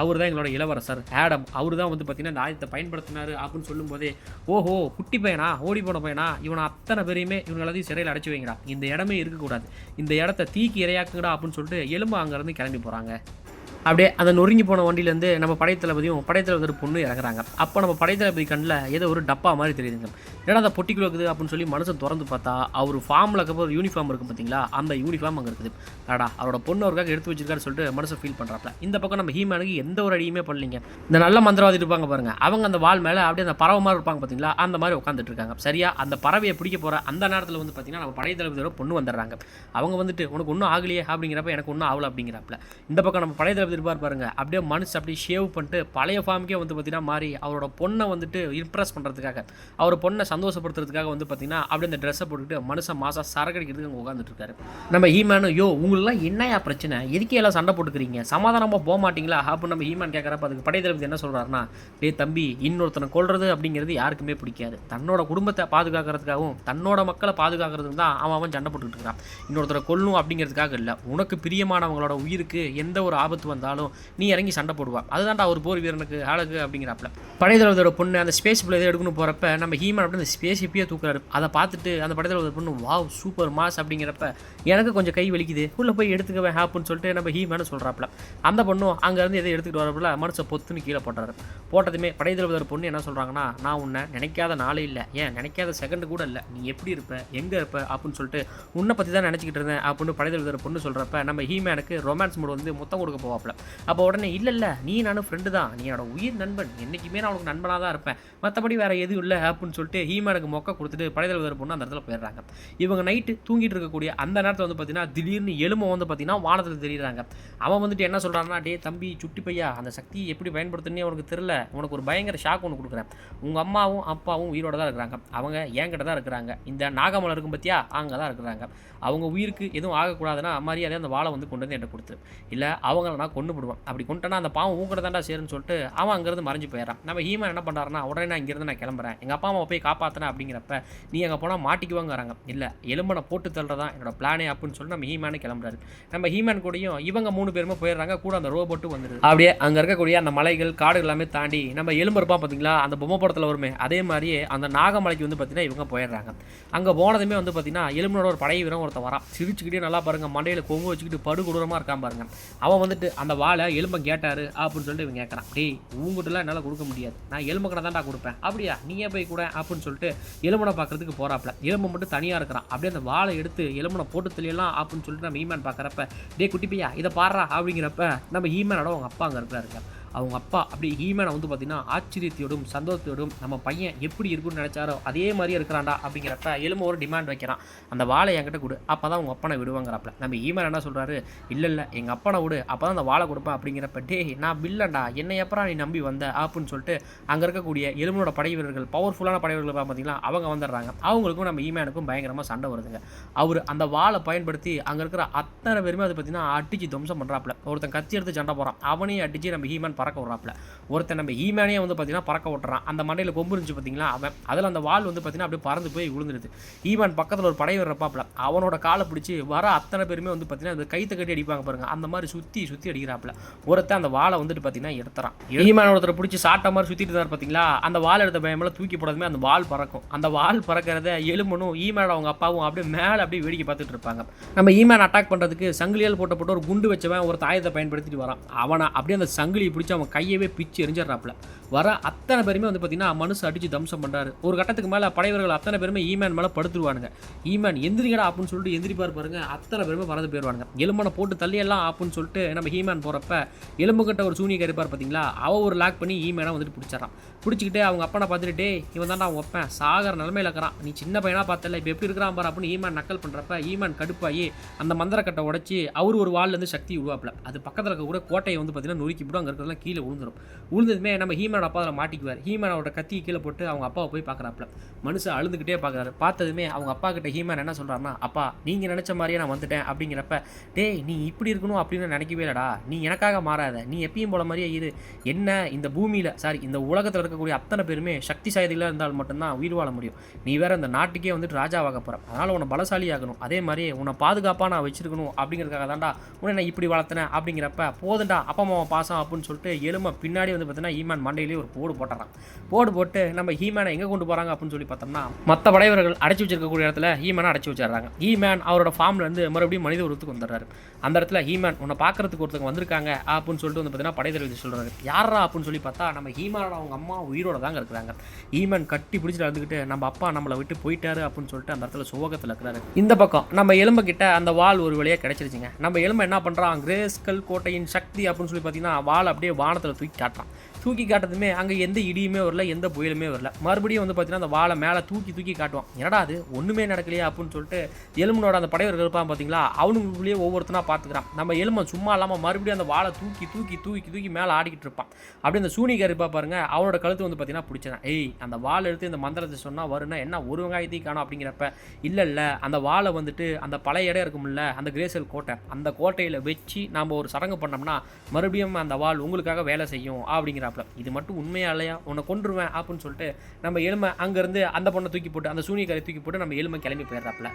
அவர் தான் எங்களோட இளவரசர் ஆடம், அவர் தான் வந்து பார்த்தீங்கன்னா இந்த ஆயுதத்தை பயன்படுத்தினார் அப்படின்னு சொல்லும் போதே ஓஹோ குட்டி பையனா ஓடி போன பையனா இவனை அத்தனை பேரையுமே இவங்க எல்லாத்தையும் சிறையில் அடைச்சி வைங்கடா, இந்த இடமே இருக்கக்கூடாது, இந்த இடத்த தீக்கி இரையாக்குங்கடா அப்படின்னு சொல்லிட்டு எலும்பு அங்கேருந்து கிளம்பி போகிறாங்க. அப்படியே அந்த நொறுங்கி போன வண்டியிலேருந்து நம்ம படைத்தளபதி பொண்ணு இறங்குறாங்க. அப்போ நம்ம படைத்தளபதி கண்ணில் ஏதோ ஒரு டப்பா மாதிரி தெரியுதுங்க. ஏன்னா அந்த பொட்டிக்குள்ள இருக்குது அப்படின்னு சொல்லி மனுஷன் திறந்து பார்த்தா அவர் ஃபார்மில் இருக்கப்போ ஒரு யூனிஃபார்ம் இருக்கும் பார்த்தீங்களா, அந்த யூனிஃபார்ம் அங்கே இருக்குது. அவரோட பொண்ணு அவருக்காக எடுத்து வச்சிருக்காரு சொல்லிட்டு மனுஷன் ஃபீல் பண்ணுறாப்ல. இந்த பக்கம் நம்ம ஹீமேனுக்கு எந்த ஒரு அடியுமே பண்ணலிங்க. இந்த நல்ல மந்திரவாதி இருப்பாங்க பாருங்க, அவங்க அந்த வால் மேலே அப்படியே அந்த பறவை மாதிரி இருப்பாங்க பார்த்தீங்களா, அந்த மாதிரி உட்காந்துட்டு இருக்காங்க. சரியா அந்த பறவையை பிடிக்க போகிற அந்த நேரத்தில் வந்து பார்த்தீங்கன்னா நம்ம படைத்தளபதியோட பொண்ணு வந்துடுறாங்க. அவங்க வந்துட்டு உனக்கு ஒன்றும் ஆகலையே அப்படிங்கிறப்ப எனக்கு ஒன்றும் ஆகலை அப்படிங்கிறப்பல. இந்த பக்கம் நம்ம படைத்தளபதி வந்து இருப்பார் பாருங்க, அப்படியே மனுஷன் அப்படியே ஷேவ் பண்ணிட்டு பழைய ஃபார்முக்கே வந்து பார்த்தீங்கன்னா மாறி அவரோட பொண்ணை வந்துட்டு இம்ப்ரெஸ் பண்ணுறதுக்காக, அவர் பொண்ணை சந்தோஷப்படுத்துறதுக்காக வந்து பார்த்தீங்கன்னா அப்படியே அந்த ட்ரெஸ்ஸை போட்டுக்கிட்டு மனுஷன் மாசம் சரக்கடிக்கிறதுக்கு அங்கே உட்காந்துட்டு இருக்காரு. நம்ம ஹீமேனு, யோ உங்களெலாம் என்னையா பிரச்சனை, எதுக்கே எல்லாம் சண்டை போட்டுக்கிறீங்க, சமாதானமாக போக மாட்டீங்களா அப்படின்னு நம்ம ஹீமேன் கேட்குறப்ப அதுக்கு படை தளபதி என்ன சொல்கிறாருன்னா, டேய் தம்பி, இன்னொருத்தனை கொல்றது அப்படிங்கிறது யாருக்குமே பிடிக்காது. தன்னோட குடும்பத்தை பாதுகாக்கிறதுக்காகவும் தன்னோட மக்களை பாதுகாக்கிறதுக்கு தான் அவன் சண்டை போட்டுக்கிட்டு இருக்கிறான். இன்னொருத்தரை கொல்லணும் அப்படிங்கிறதுக்காக இல்லை, உனக்கு பிரியமானவங்களோட உயிருக்கு எந்த ஒரு ஆபத்து வந்தாலும் நீ இறங்கி சண்டை போடுவா, அதுதான்டா ஒரு போர் வீரனுக்கு அழகு அப்படிங்கிறாப்ல. படைத்தளபதியோட பொண்ணு அந்த ஸ்பேஸ் பிள்ளை எடுக்கணும் போகிறப்ப நம்ம ஹீமன் அப்படி அந்த ஸ்பேஸ் இப்பயே தூக்குறாரு. அதை பார்த்துட்டு அந்த படைத்தளபதி பொண்ணு, வாவ் சூப்பர் மாஸ் அப்படிங்கிறப்ப எனக்கு கொஞ்சம் கை வலிக்குது, உள்ளே போய் எடுத்துக்கவேன் ஹாப்புன்னு சொல்லிட்டு நம்ம ஹீமேனு சொல்கிறாப்ல. அந்த பொண்ணும் அங்கேருந்து எதை எடுத்துக்கிட்டு வரப்பல மனுஷன் பொத்துன்னு கீழே போட்டாரு. போட்டதுமே படைத்தளபதியோட பொண்ணு என்ன சொல்கிறாங்கன்னா, நான் உன்னை நினைக்காத நாளே இல்லை, ஏன் நினைக்காத செகண்ட் கூட இல்லை, நீ எப்படி இருப்ப எங்கே இருப்ப அப்படின்னு சொல்லிட்டு உன்னை பற்றி தான் நினச்சிக்கிட்டு இருந்தேன் அப்படின்னு படைத்தளபதியோட பொண்ணு சொல்கிறப்ப நம்ம ஹீமேனுக்கு ரொமான்ஸ் மூடு வந்து முத்தம் கொடுக்க போவாப்ல. அப்போ உடனே இல்லை நீ நானும் ஃப்ரெண்டு தான், நீ என்னோட உயிர் நண்பன், என்றைக்குமே நான் உனக்கு நண்பனாக தான் இருப்பேன், மற்றபடி வேறு எதுவும் இல்லை அப்படின்னு சொல்லிட்டு ஹீமேனுக்கு மொக்க கொடுத்துட்டு படைத்தளபதியோட பொண்ணு அந்த இடத்துல போயிடுறாங்க. இவங்க நைட்டு தூங்கிட்டு இருக்கக்கூடிய அந்த நேரத்தில் வந்து பார்த்தீங்கன்னா திடீர்னு எலும்பை வந்து பார்த்தீங்கன்னா வானத்தில் தெரியுறாங்க. அவன் வந்துட்டு என்ன சொல்கிறான்னா, டே தம்பி சுட்டி பையா, அந்த சக்தியை எப்படி பயன்படுத்துன்னே உனக்கு தெரியல, உனக்கு ஒரு பயங்கர ஷாக் ஒன்று கொடுக்குறேன். உங்கள் அம்மாவும் அப்பாவும் உயிரோட தான் இருக்கிறாங்க, அவங்க என்கிட்ட தான் இருக்கிறாங்க, இந்த நாகமலை இருக்கும் பற்றியா அங்கே தான் இருக்கிறாங்க, அவங்க உயிருக்கு எதுவும் ஆகக்கூடாதுன்னா மரியாதையாக அந்த வாழை வந்து கொண்டு வந்து என்கிட்ட கொடுத்துரு, இல்லை அவங்கள நான் கொண்டு விடுவேன், அப்படி கொண்டுட்டேன்னா அந்த பாவம் ஊக்கிட தாண்டா சேருன்னு சொல்லிட்டு அவன் அங்கேருந்து மறைஞ்சு போயிடறான். நம்ம ஹீமன் என்ன பண்ணுறாருன்னா, உடனே நான் இங்கேருந்து நான் கிளம்புறேன், எங்கள் அப்பா அம்மா போய் காப்பாற்றினேன் அப்படிங்கிறப்ப நீ அங்கே போனால் மாட்டிக்குவாங்கிறாங்க, இல்லை எலும்பனை போட்டு தள்ளுறதான் என்னோட பிளானே அப்படின்னு சொல்லி நம்ம ஹீமேனு கிளம்புறாரு. நம்ம ஹீமேன் கூடயும் இவங்க 3 பேருமே போயிடுறாங்க, கூட அந்த ரோபோட்டும் வந்துடுது. அப்படியே அங்கே இருக்கக்கூடிய அந்த மலைகள் காடுகள் எல்லாமே தாண்டி நம்ம எலும்பு இருப்பான் பார்த்தீங்களா, அந்த பொம்மை படத்தில் வருமே அதே மாதிரியே அந்த நாகமலைக்கு வந்து பார்த்தீங்கன்னா இவங்க போயிடுறாங்க. அங்கே போனதுமே வந்து பார்த்தீங்கன்னா எலும்பனோட ஒரு படை வீரன் ஒருத்தன் வரான், சிரிச்சுக்கிட்டே நல்லா பாருங்க மண்டையில் கொங்கு வச்சுக்கிட்டு படு கொடூரமாக இருக்கான் பாருங்க. அவன் வந்துட்டு அந்த வாழை எலும்பை கேட்டாரு அப்படின்னு சொல்லிட்டு இவன் கேட்குறான், டேய் உங்ககிட்டலாம் என்னால் கொடுக்க முடியாது, நான் எலும்பு கடை தான்டா கொடுப்பேன், அப்படியா நீயே போய் கூட அப்படின்னு சொல்லிட்டு எலும்பனை பார்க்கறதுக்கு போறாப்ல. எலும்பு மட்டும் தனியாக இருக்கிறான், அப்படியே அந்த வாழை எடுத்து எலும்பனை போட்டு தெளியலாம் அப்படின்னு சொல்லிட்டு நம்ம ஹீமேன் பார்க்குறப்ப, டே குட்டி பையா இதை பாடுறா அப்படிங்கிறப்ப நம்ம ஹீமேனோட அவங்க அப்பா அங்கே இருக்கிறாருங்க. அவங்க அப்பா அப்படி ஹீமேனை வந்து பார்த்தீங்கன்னா ஆச்சரியத்தோடும் சந்தோஷத்தோடும் நம்ம பையன் எப்படி இருக்குன்னு நினச்சாரோ அதே மாதிரியே இருக்கிறான்டா அப்படிங்கிறப்ப எலும்பு ஒரு டிமாண்ட் வைக்கிறான், அந்த வாழை என்கிட்ட கொடு, அப்போ தான் உங்கள் அப்பனை விடுவாங்கிறப்ப நம்ம ஹீமேன் என்ன சொல்கிறாரு, இல்லை எங்கள் அப்பனை விடு, அப்போ தான் அந்த வாழை கொடுப்பேன் அப்படிங்கிறப்ப, டே நான் பில்லண்டா என்னை எப்பறம் நீ நம்பி வந்த அப்படின்னு சொல்லிட்டு அங்கே இருக்கக்கூடிய எலும்பனோட படை வீரர்கள் பவர்ஃபுல்லான படை வீரர்கள் பார்த்தீங்கன்னா அவங்க வந்துடுறாங்க. அவங்களுக்கும் நம்ம ஹீமேனுக்கும் பயங்கரமாக சண்டை வருதுங்க. அவர் அந்த வாழை பயன்படுத்தி அங்கே இருக்கிற அத்தனை பேருமே அது பார்த்தீங்கன்னா அடிச்சு துவம்சம் பண்ணுறாப்புல. ஒருத்தன் கத்தி எடுத்து சண்டை போகிறான், அவனையும் அடிச்சு நம்ம ஹீமேன் பறக்க விட்றாப்புல. ஒருத்தன் நம்ம ஹீமேனே வந்து பார்த்தீங்கன்னா பறக்க விட்டுறான், அந்த மண்டையில் கொம்பு இருந்துச்சு பார்த்தீங்களா அவன், அதில் அந்த வால் வந்து பார்த்தீங்கன்னா அப்படியே பறந்து போய் விழுந்துடுது. ஹீமேன் பக்கத்தில் ஒரு படை வர்றப்பாப்புல, அவனோட காலை பிடிச்சி வர அத்தனை பேருமே வந்து பார்த்தீங்கன்னா அந்த கைத்தை கட்டி அடிப்பாங்க பாருங்க, அந்த மாதிரி சுற்றி அடிக்கிறாப்புல. ஒருத்தன் அந்த வாழை வந்துட்டு பார்த்தீங்கன்னா எடுத்துறான். ஹீமேன் ஒருத்தர் பிடிச்சி சாட்ட மாதிரி சுற்றிட்டு தான் பார்த்தீங்களா, அந்த வால் எடுத்த பயமெல்லாம் தூக்கி போடாதுமே அந்த வால் பறக்கும். அந்த வால் பறக்கிறத எலும்பனும் ஹீமேனோட அவங்க அப்பாவும் அப்படியே மேலே அப்படியே வேடிக்கை பார்த்துட்டு இருப்பாங்க. நம்ம ஹீமேன் அட்டாக் பண்ணுறதுக்கு சங்கிலியால் போட்டு ஒரு குண்டு வச்சவன் ஒரு தாயத்தை பயன்படுத்திட்டு வரான். அவனை அப்படியே அந்த சங்கிலியை பிடிச்சி அவன் கையவே பிச்சு எரிஞ்சிடறாப்புல. வர அத்தனை பேருமே வந்து பார்த்தீங்கன்னா மனுஷ அடிச்சு தம்சம் பண்ணுறாரு. ஒரு கட்டத்துக்கு மேலே படைவர்கள் அத்தனை பேருமே ஈமேன் மேலே படுத்துருவானுங்க. ஈமேன் எந்திரிங்கடா அப்படின்னு சொல்லிட்டு எந்திரிப்பார் பாருங்க, அத்தனை பேருமே பறந்து போயிடுவாங்க. எலும்பனை போட்டு தள்ளியெல்லாம் அப்படின்னு சொல்லிட்டு நம்ம ஹீமேன் போகிறப்ப எலும்புக்கிட்ட ஒரு சூனியை இருப்பார் பார்த்தீங்களா, அவள் ஒரு லாக் பண்ணி ஈமேனை வந்துட்டு பிடிச்சிடறான். பிடிச்சிக்கிட்டு அவங்க அப்பனை பார்த்துட்டு, இவன் தான்டா அவங்க அப்பன் சாகர நிலமையில இருக்கிறான், நீ சின்ன பையனாக பார்த்தல இப்போ எப்படி இருக்கிறான் பாரு அப்படின்னு ஈமேன் நக்கல் பண்ணுறப்ப ஈமேன் கடுப்பாகி அந்த மந்திரக்கட்டை உடச்சி அவர் ஒரு வால்லேருந்து சக்தி உருவாப்பில். அது பக்கத்தில் இருக்க கூட கோட்டையை வந்து பார்த்தீங்கன்னா நொறுக்கி போட்டு அங்கே இருக்கிறதெல்லாம் கீழே விழுந்துடும். விழுந்ததுமே நம்ம ஹீமேனோட அப்பா அதில் மாட்டிக்குவார். ஹீமேனோட கத்தியை கீழே போட்டு அவங்க அப்பாவை போய் பார்க்குறாப்புல. மனுஷன் அழுதுகிட்டே பார்க்குறாரு. பார்த்ததுமே அவங்க அப்பா கிட்ட ஹீமேன் என்ன சொல்கிறாருன்னா, அப்பா நீங்கள் நினச்ச மாதிரியே நான் வந்துட்டேன் அப்படிங்கிறப்ப, டேய் நீ இப்படி இருக்கணும் அப்படின்னு நினைக்கவே இல்லடா, நீ எனக்காக மாறாத, நீ எப்பயும் போல மாதிரியே இரு. என்ன இந்த பூமியில் இந்த உலகத்தில் இருக்கக்கூடிய அத்தனை பேருமே சக்தி சாயதிகளாக இருந்தால் மட்டும்தான் உயிர் வாழ முடியும். நீ வேற இந்த நாட்டுக்கே வந்துட்டு ராஜாவாக போகிற, அதனால் உன்னை பலசாலி ஆகணும், அதே மாதிரியே உன்னை பாதுகாப்பாக நான் வச்சிருக்கணும் அப்படிங்கிறதுக்காக தான்டா உன்னை நான் இப்படி வளர்த்தனேன் அப்படிங்கிறப்ப, போதுண்டா அப்பா அம்மாவை பாசம் அப்படின்னு சொல்லிட்டு எலுமை பின்னாடி வந்து பார்த்தீங்கன்னா ஹீமேன் மண்டையிலேயே ஒரு போடு போட்டுறான். போடு போட்டு நம்ம ஹீமேனை எங்கே கொண்டு போகிறாங்க அப்படின்னு சொல்லி பார்த்தோம்னா, மற்ற படைவர்கள் அடைச்சி வச்சிருக்கக்கூடிய இடத்துல ஹீமேனை அடைச்சி வச்சிடறாங்க. ஹீமேன் அவரோட ஃபார்ம்லேருந்து மறுபடியும் மனித உருவத்துக்கு வந்துடுறாரு. அந்த இடத்துல ஹீமேன் உன்னை பார்க்கறதுக்கு ஒருத்தவங்க வந்திருக்காங்க அப்படின்னு சொல்லிட்டு வந்து பார்த்தீங்கன்னா படைத்தளபதி சொல்கிறாரு. யாரா அப்படின்னு சொல்லி பார்த்தா நம்ம ஹீமேனோட அவங்க அம்மா உயிரோட தாங்க இருக்கிறாங்க. ஹீமேன் கட்டி பிடிச்சிட்டு வந்துக்கிட்டு நம்ம அப்பா நம்மளை விட்டு போயிட்டாரு அப்படின்னு சொல்லிட்டு அந்த இடத்துல சோகத்தில் இருக்கிறாரு. இந்த பக்கம் நம்ம எலும்பு கிட்ட அந்த வால் ஒரு வழியாக கிடைச்சிருச்சுங்க. நம்ம எலும்பு என்ன பண்ணுறான், கிரேஸ்கல் கோட்டையின் சக்தி அப்படின்னு சொல்லி பார்த்தீங்கன்னா வால் அப்படியே வானத்தில் தூக்கி காட்டுறான். தூக்கி காட்டுறதுமே அங்கே எந்த இடியுமே வரல, எந்த புயலுமே வரல. மறுபடியும் வந்து பார்த்தீங்கன்னா அந்த வாழை மேலே தூக்கி காட்டுவான். என்னடா அது ஒன்றுமே நடக்கலையா அப்படின்னு சொல்லிட்டு எலும்பனோட அந்த படையவர்கள் இருப்பான் பார்த்தீங்களா, அவனுக்குள்ளேயே ஒவ்வொருத்தனா பார்த்துக்கிறான். நம்ம எலும்பன் சும்மா இல்லாமல் மறுபடியும் அந்த வாழை தூக்கி மேலே ஆடிக்கிட்டு இருப்பான். அப்படி அந்த சூனிகார் இருப்பா பாருங்க, அவனோட கழுத்து வந்து பார்த்தீங்கன்னா பிடிச்சிடான். அந்த வாழை எடுத்து இந்த மந்திரத்தை சொன்னால் வரும்னா என்ன ஒரு வெங்காயத்தையும் காணும் அப்படிங்கிறப்ப, இல்லை அந்த வாழை வந்துட்டு அந்த பழைய இடம் இருக்கும்ல, அந்த கிரேசல் கோட்டை, அந்த கோட்டையில் வச்சு நாம் ஒரு சடங்கு பண்ணோம்னா மறுபடியும் அந்த வாள் உங்களுக்காக வேலை செய்யும் அப்படிங்கிறாப்புல. இது மட்டும் உண்மையா இல்லையா, உன்னை கொன்றுவேன் அப்படின்னு சொல்லிட்டு நம்ம எலுமை அங்கேருந்து அந்த பொண்ணை தூக்கி போட்டு, அந்த சூனியக்காரை தூக்கி போட்டு நம்ம எலுமை கிளம்பி போயிடுறாப்புல.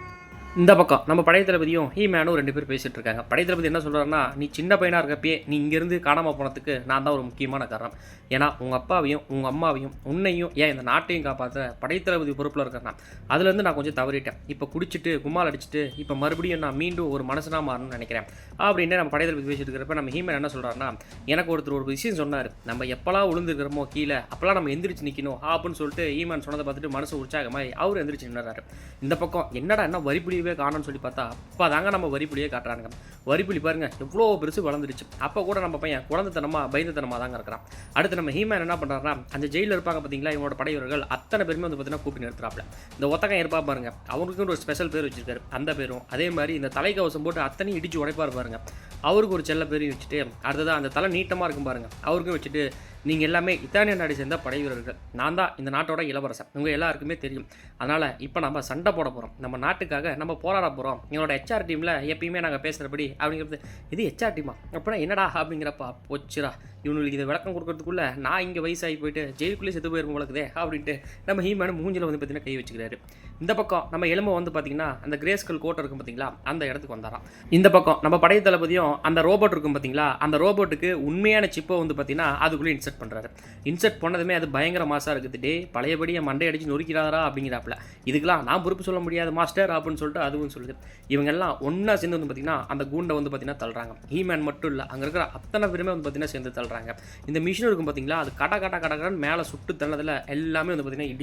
இந்த பக்கம் நம்ம படை தளபதியும் ஹீமேனும் 2 பேர் பேசிகிட்டு இருக்காங்க. படை தளபதி என்ன சொல்கிறாருன்னா, நீ சின்ன பையனாக இருக்கப்பே நீ இங்கேருந்து காணாமல் போனதுக்கு நான் தான் ஒரு முக்கியமான காரணம். ஏன்னா உங்கள் அப்பாவையும் உங்கள் அம்மாவையும் உன்னையும் ஏன் இந்த நாட்டையும் காப்பாற்ற படை தளபதி பொறுப்பில் இருக்கிறேன். அதுலேருந்து நான் கொஞ்சம் தவறிட்டேன். இப்போ குடிச்சிட்டு கும்மால் அடிச்சுட்டு இப்போ மறுபடியும் நான் மீண்டும் ஒரு மனசனாக மாறணும்னு நினைக்கிறேன் அப்படின்னு நம்ம படை தளபதி பேசிட்டு இருக்கிறப்ப நம்ம ஹீமேன் என்ன சொல்கிறாருன்னா, எனக்கு ஒருத்தர் ஒரு விஷயம் சொன்னார், நம்ம எப்போல்லாம் விழுந்துருக்கிறோமோ கீழே அப்போல்லாம் நம்ம எந்திரிச்சு நிற்கணும் அப்படின்னு சொல்லிட்டு ஹீமேன் சொன்னதை பார்த்துட்டு மனசு உற்சாகமாய் அவர் எந்திரிச்சு நின்றாரு. இந்த பக்கம் என்னடா என்ன வரிப்புலியே காணும்னு சொல்லி பார்த்தா அப்போ தாங்க நம்ம வரிப்புலியே காட்டுறாங்க. வரிப்புலி பாருங்க எவ்வளோ பெருசு வளர்ந்துருச்சு. அப்போ கூட நம்ம பையன் குழந்தைத்தனமாக பயந்துத்தனமாக தாங்க இருக்கிறான். அடுத்து நம்ம ஹீமேன் என்ன பண்ணுறாருன்னா, அந்த ஜெயிலில் இருப்பாங்க பார்த்தீங்களா இவங்களோட படையவர்கள் அத்தனை பேருமே வந்து பார்த்தீங்கன்னா கூப்பி நிறுத்துறாப்புல. இந்த ஒத்தக்காய் இருப்பா பாருங்க, அவருக்கு ஒரு ஸ்பெஷல் பேர் வச்சிருக்காரு, அந்த பேரும் அதே மாதிரி இந்த தலைக்கவசம் போட்டு அத்தனையும் இடிச்சு உடைப்பாரு பாருங்க, அவருக்கு ஒரு செல்ல பேரையும் வச்சுட்டு, அடுத்ததான் அந்த தலை நீட்டமாக இருக்கும் பாருங்க அவருக்கும் வச்சுட்டு, நீங்கள் எல்லாமே இத்தாலிய நாடு சேர்ந்த படை வீரர்கள், நான் தான் இந்த நாட்டோட இளவரசன், உங்கள் எல்லாருக்குமே தெரியும். அதனால் இப்போ நம்ம சண்டை போட போகிறோம், நம்ம நாட்டுக்காக நம்ம போராட போகிறோம். எங்களோட HR டீமில் எப்பயுமே நாங்கள் பேசுகிறபடி அப்படிங்கிறது. இது HR டீமா அப்படின்னா என்னடா அப்படிங்கிறப்பா, போச்சுரா இவனுக்கு இதை விளக்கம் கொடுக்கறதுக்குள்ளே நான் இங்கே வயசாகி போயிட்டு ஜெயிலுக்குள்ளே செத்து போயிருக்கும் போலக்குதே அப்படின்ட்டு நம்ம ஹீமேன் மூஞ்சில் வந்து பார்த்தீங்கன்னா கை வச்சுக்கிறாரு. இந்த பக்கம் நம்ம எலும்பை வந்து பார்த்தீங்கன்னா அந்த கிரேஸ்கல் கோட்டை இருக்கும் பார்த்தீங்களா, அந்த இடத்துக்கு வந்தாராம். இந்த பக்கம் நம்ம படை தளபதியும் அந்த ரோபோட் இருக்கும் பார்த்தீங்களா, அந்த ரோபோட்டுக்கு உண்மையான சிப்பை வந்து பார்த்தீங்கன்னா அதுக்குள்ளே இன்செர்ட் பண்ணுறாரு. இன்செர்ட் பண்ணதுமே அது பயங்கர மாசாக இருக்குது. டே பழையபடி என் மண்டை அடிச்சு நொறுக்கிறாரா அப்படிங்கிறாப்புல. இதுக்கெல்லாம் நான் பொறுப்பு சொல்ல முடியாது மாஸ்டர் அப்படின்னு சொல்லிட்டு அதுவும் சொல்லுது. இவங்கெல்லாம் ஒன்றா சேர்ந்து வந்து பார்த்தீங்கன்னா அந்த கூண்டை வந்து பார்த்தீங்கன்னா தள்ளுறாங்க. ஹீமேன் மட்டும் இல்லை, அங்கே இருக்கிற அத்தனை பேருமே வந்து பார்த்தீங்கன்னா சேர்ந்து தள்ளுறாங்க. இந்த மிஷின் இருக்கும் பார்த்தீங்களா, அது கடன்னு மேலே சுட்டு தள்ளதில் எல்லாமே வந்து பார்த்தீங்கன்னா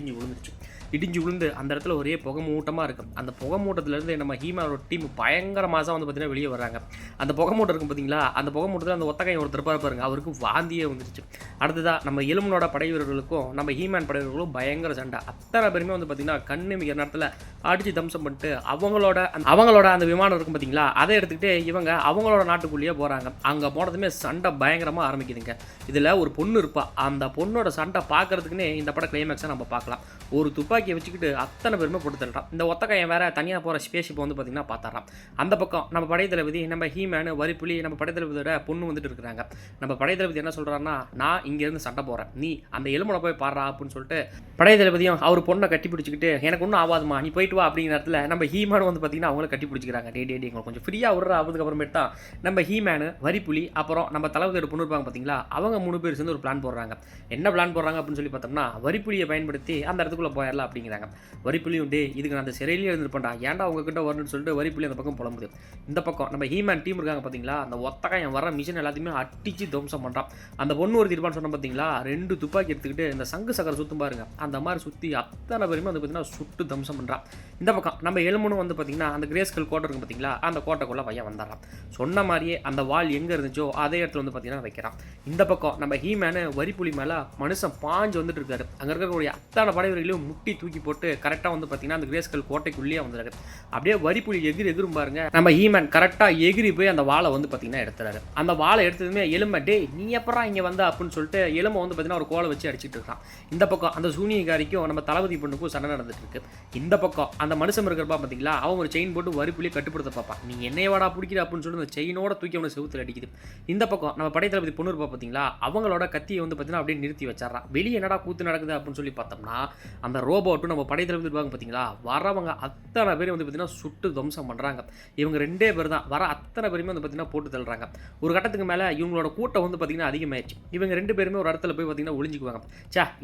இடிஞ்சு விழுந்து அந்த இடத்துல ஒரே புகை மூட்டமாக இருக்கும். அந்த புகை மூட்டத்திலேருந்து நம்ம ஹீமேனோட டீம் பயங்கர மாதம் வந்து பார்த்தீங்கன்னா வெளியே வர்றாங்க. அந்த புகை மூட்டை இருக்கும் பார்த்தீங்களா, அந்த புகை மூட்டத்தில் அந்த ஒத்தக்காய் ஒருத்தர் பாருங்க, அவருக்கு வாந்தியே வந்துருச்சு. அடுத்ததாக நம்ம எலும்பனோட படை வீரர்களுக்கும் நம்ம ஹீமேன் படை வீரர்களும் பயங்கர சண்டை. அத்தனை பேருமே வந்து பார்த்தீங்கன்னா கண்ணு மிக நேரத்தில் அடித்து தம்சம் பண்ணிட்டு அவங்களோட அந்த விமானம் இருக்கும் பார்த்தீங்களா, அதை எடுத்துக்கிட்டு இவங்க அவங்களோட நாட்டுக்குள்ளேயே போகிறாங்க. அங்கே போனதுமே சண்டை பயங்கரமாக ஆரம்பிக்குதுங்க. இதில் ஒரு பொண்ணு இருப்பா, அந்த பொண்ணோட சண்டை பார்க்கறதுக்குன்னே இந்த படம் கிளைமேக்ஸை நம்ம பார்க்கலாம். ஒரு துப்பாக்கியை வச்சுக்கிட்டு அத்தனை பேருமே போட்டு தள்ளுறான். இந்த ஒத்தக்காயை வேற தனியாக போகிற ஸ்பேஷிப்பை வந்து பார்த்தீங்கன்னா பார்த்துறான். அந்த பக்கம் நம்ம படை தளபதி நம்ம ஹீமேனு வரிப்புலி நம்ம படை தளபதியோட பொண்ணு வந்துட்டு இருக்கிறாங்க. நம்ம படை தளபதி என்ன சொல்கிறாருன்னா, நான் இங்கேருந்து சண்டை போகிறேன், நீ அந்த எலும்பனை போய் பாடுறா அப்படின்னு சொல்லிட்டு படை தளபதியும் அவர் பொண்ணை கட்டி பிடிச்சிக்கிட்டு, எனக்கு ஒன்றும் ஆகாதுமா நீ போயிட்டு வா அப்படிங்கிற இடத்துல நம்ம ஹீமேனு வந்து பார்த்தீங்கன்னா அவங்கள கட்டி பிடிச்சிக்கிறாங்க. டே எங்களுக்கு கொஞ்சம் ஃப்ரீயாக விடுறா. அதுக்கப்புறமேட்டு தான் நம்ம ஹீமேனு வரிப்புலி அப்புறம் நம்ம தளபதியோட பொண்ணு இருப்பாங்க பார்த்தீங்களா, அவங்க 3 பேர் சேர்ந்து ஒரு பிளான் போடுறாங்க. என்ன பிளான் போடுறாங்க அப்படின்னு சொல்லி பார்த்தோம்னா, வரிப்புலியை பயன்படுத்தி அந்த இடத்துக்குள்ளே போயிடலாம் அப்படிங்கிறாங்க. வரிப்புலியும் டே இதுக்கு நான் அந்த சிறையிலேயே இருந்துருப்பேன்டா, ஏன்டா உங்ககிட்ட வரணும்னு சொல்லிட்டு வரிப்புலி அந்த பக்கம் புலம்புது. இந்த பக்கம் நம்ம ஹீமேன் டீம் இருக்காங்க பார்த்தீங்களா, அந்த ஒத்தக்காய் வர மிஷின் எல்லாத்தையுமே அடிச்சு தம்சம் பண்ணுறான். அந்த பொண்ணு ஒரு தீர்ப்பான்னு சொன்ன பார்த்தீங்களா, 2 துப்பாக்கி எடுத்துக்கிட்டு இந்த சங்கு சக்கரை சுற்றும் பாருங்க, அந்த மாதிரி சுற்றி அத்தனை பேருமே வந்து பார்த்தீங்கன்னா சுட்டு தம்சம் பண்ணுறான். இந்த பக்கம் நம்ம எலும்பனும் வந்து பார்த்தீங்கன்னா அந்த கிரேஸ்கல் கோட்டை இருக்கும் பார்த்தீங்களா, அந்த கோட்டைக்குள்ளே பையன் வந்துடுறான். சொன்ன மாதிரியே அந்த வால் எங்கே இருந்துச்சோ அதே இடத்துல வந்து பார்த்தீங்கன்னா வைக்கிறான். இந்த பக்கம் நம்ம ஹீமேனு வரிப்புலி மேலே மனுஷன் பாஞ்சு வந்துட்டு இருக்காரு. அங்கே இருக்கக்கூடிய அத்தனை படைவர்களையும் முட்டி தூக்கி போட்டு கரெக்டாக வந்து பார்த்தீங்கன்னா அந்த கிரேஸ்கல் கோட்டைக்குள்ளேயே வந்துடுறாரு. அப்படியே வரிப்புலி எகிரும் பாருங்க, நம்ம ஹீமேன் கரெக்டாக எகிரி போய் அந்த வாளை வந்து பார்த்தீங்கன்னா எடுத்துறாரு. அந்த வாளை எடுத்ததுமே எலும்பை டே நீ எப்பறா இங்கே வந்த அப்படின்னு சொல்லிட்டு எலும்பை வந்து பார்த்தீங்கன்னா ஒரு கோலை வச்சு அடிச்சுட்டு இருக்கான். இந்த பக்கம் அந்த சூனியக்காரிக்கும் நம்ம தளபதி பொண்ணுக்கும் சண்டை நடந்துட்டு இருக்கு. இந்த பக்கம் அந்த மனுஷன் இருக்கிறப்பா பார்த்தீங்களா, அவன் ஒரு செயின் போட்டு வரிப்புலியை கட்டுப்படுத்த பார்ப்பான். நீ என்னைய வாடா பிடிக்கிற அப்படின்னு சொல்லி அந்த செயினோட தூக்கி அவனை செவுத்துல அடிக்குது. இந்த பக்கம் நம்ம படை தளபதி பொண்ணு இருப்பா பார்த்தீங்களா, அவங்களோட கத்தியை வந்து பார்த்தீங்கன்னா அப்படியே நிறுத்தி வச்சிடறான். வெளியே என்னடா கூத்து நடக்குது அப்படின்னு சொல்லி பார்த்தோம்னா, அந்த ரோபோட்டும் நம்ம படை தளபதி இருப்பாங்க பார்த்தீங்களா, வரவங்க அத்தனை பேரும் வந்து பார்த்தீங்கன்னா சுட்டு தம்சம் பண்ணுறாங்க. இவங்க 2 பேர் தான் வர அத்தனை பேருமே வந்து பார்த்தீங்கன்னா போட்டு தள்ளுறாங்க. ஒரு கட்டத்துக்கு மேலே இவங்களோட கூட்டம் வந்து பார்த்தீங்கன்னா அதிகமாகிடுச்சு. இவங்க 2 பேருமே ஒரு இடத்துல போய் பார்த்தீங்கன்னா ஒளிஞ்சிக்குவாங்க.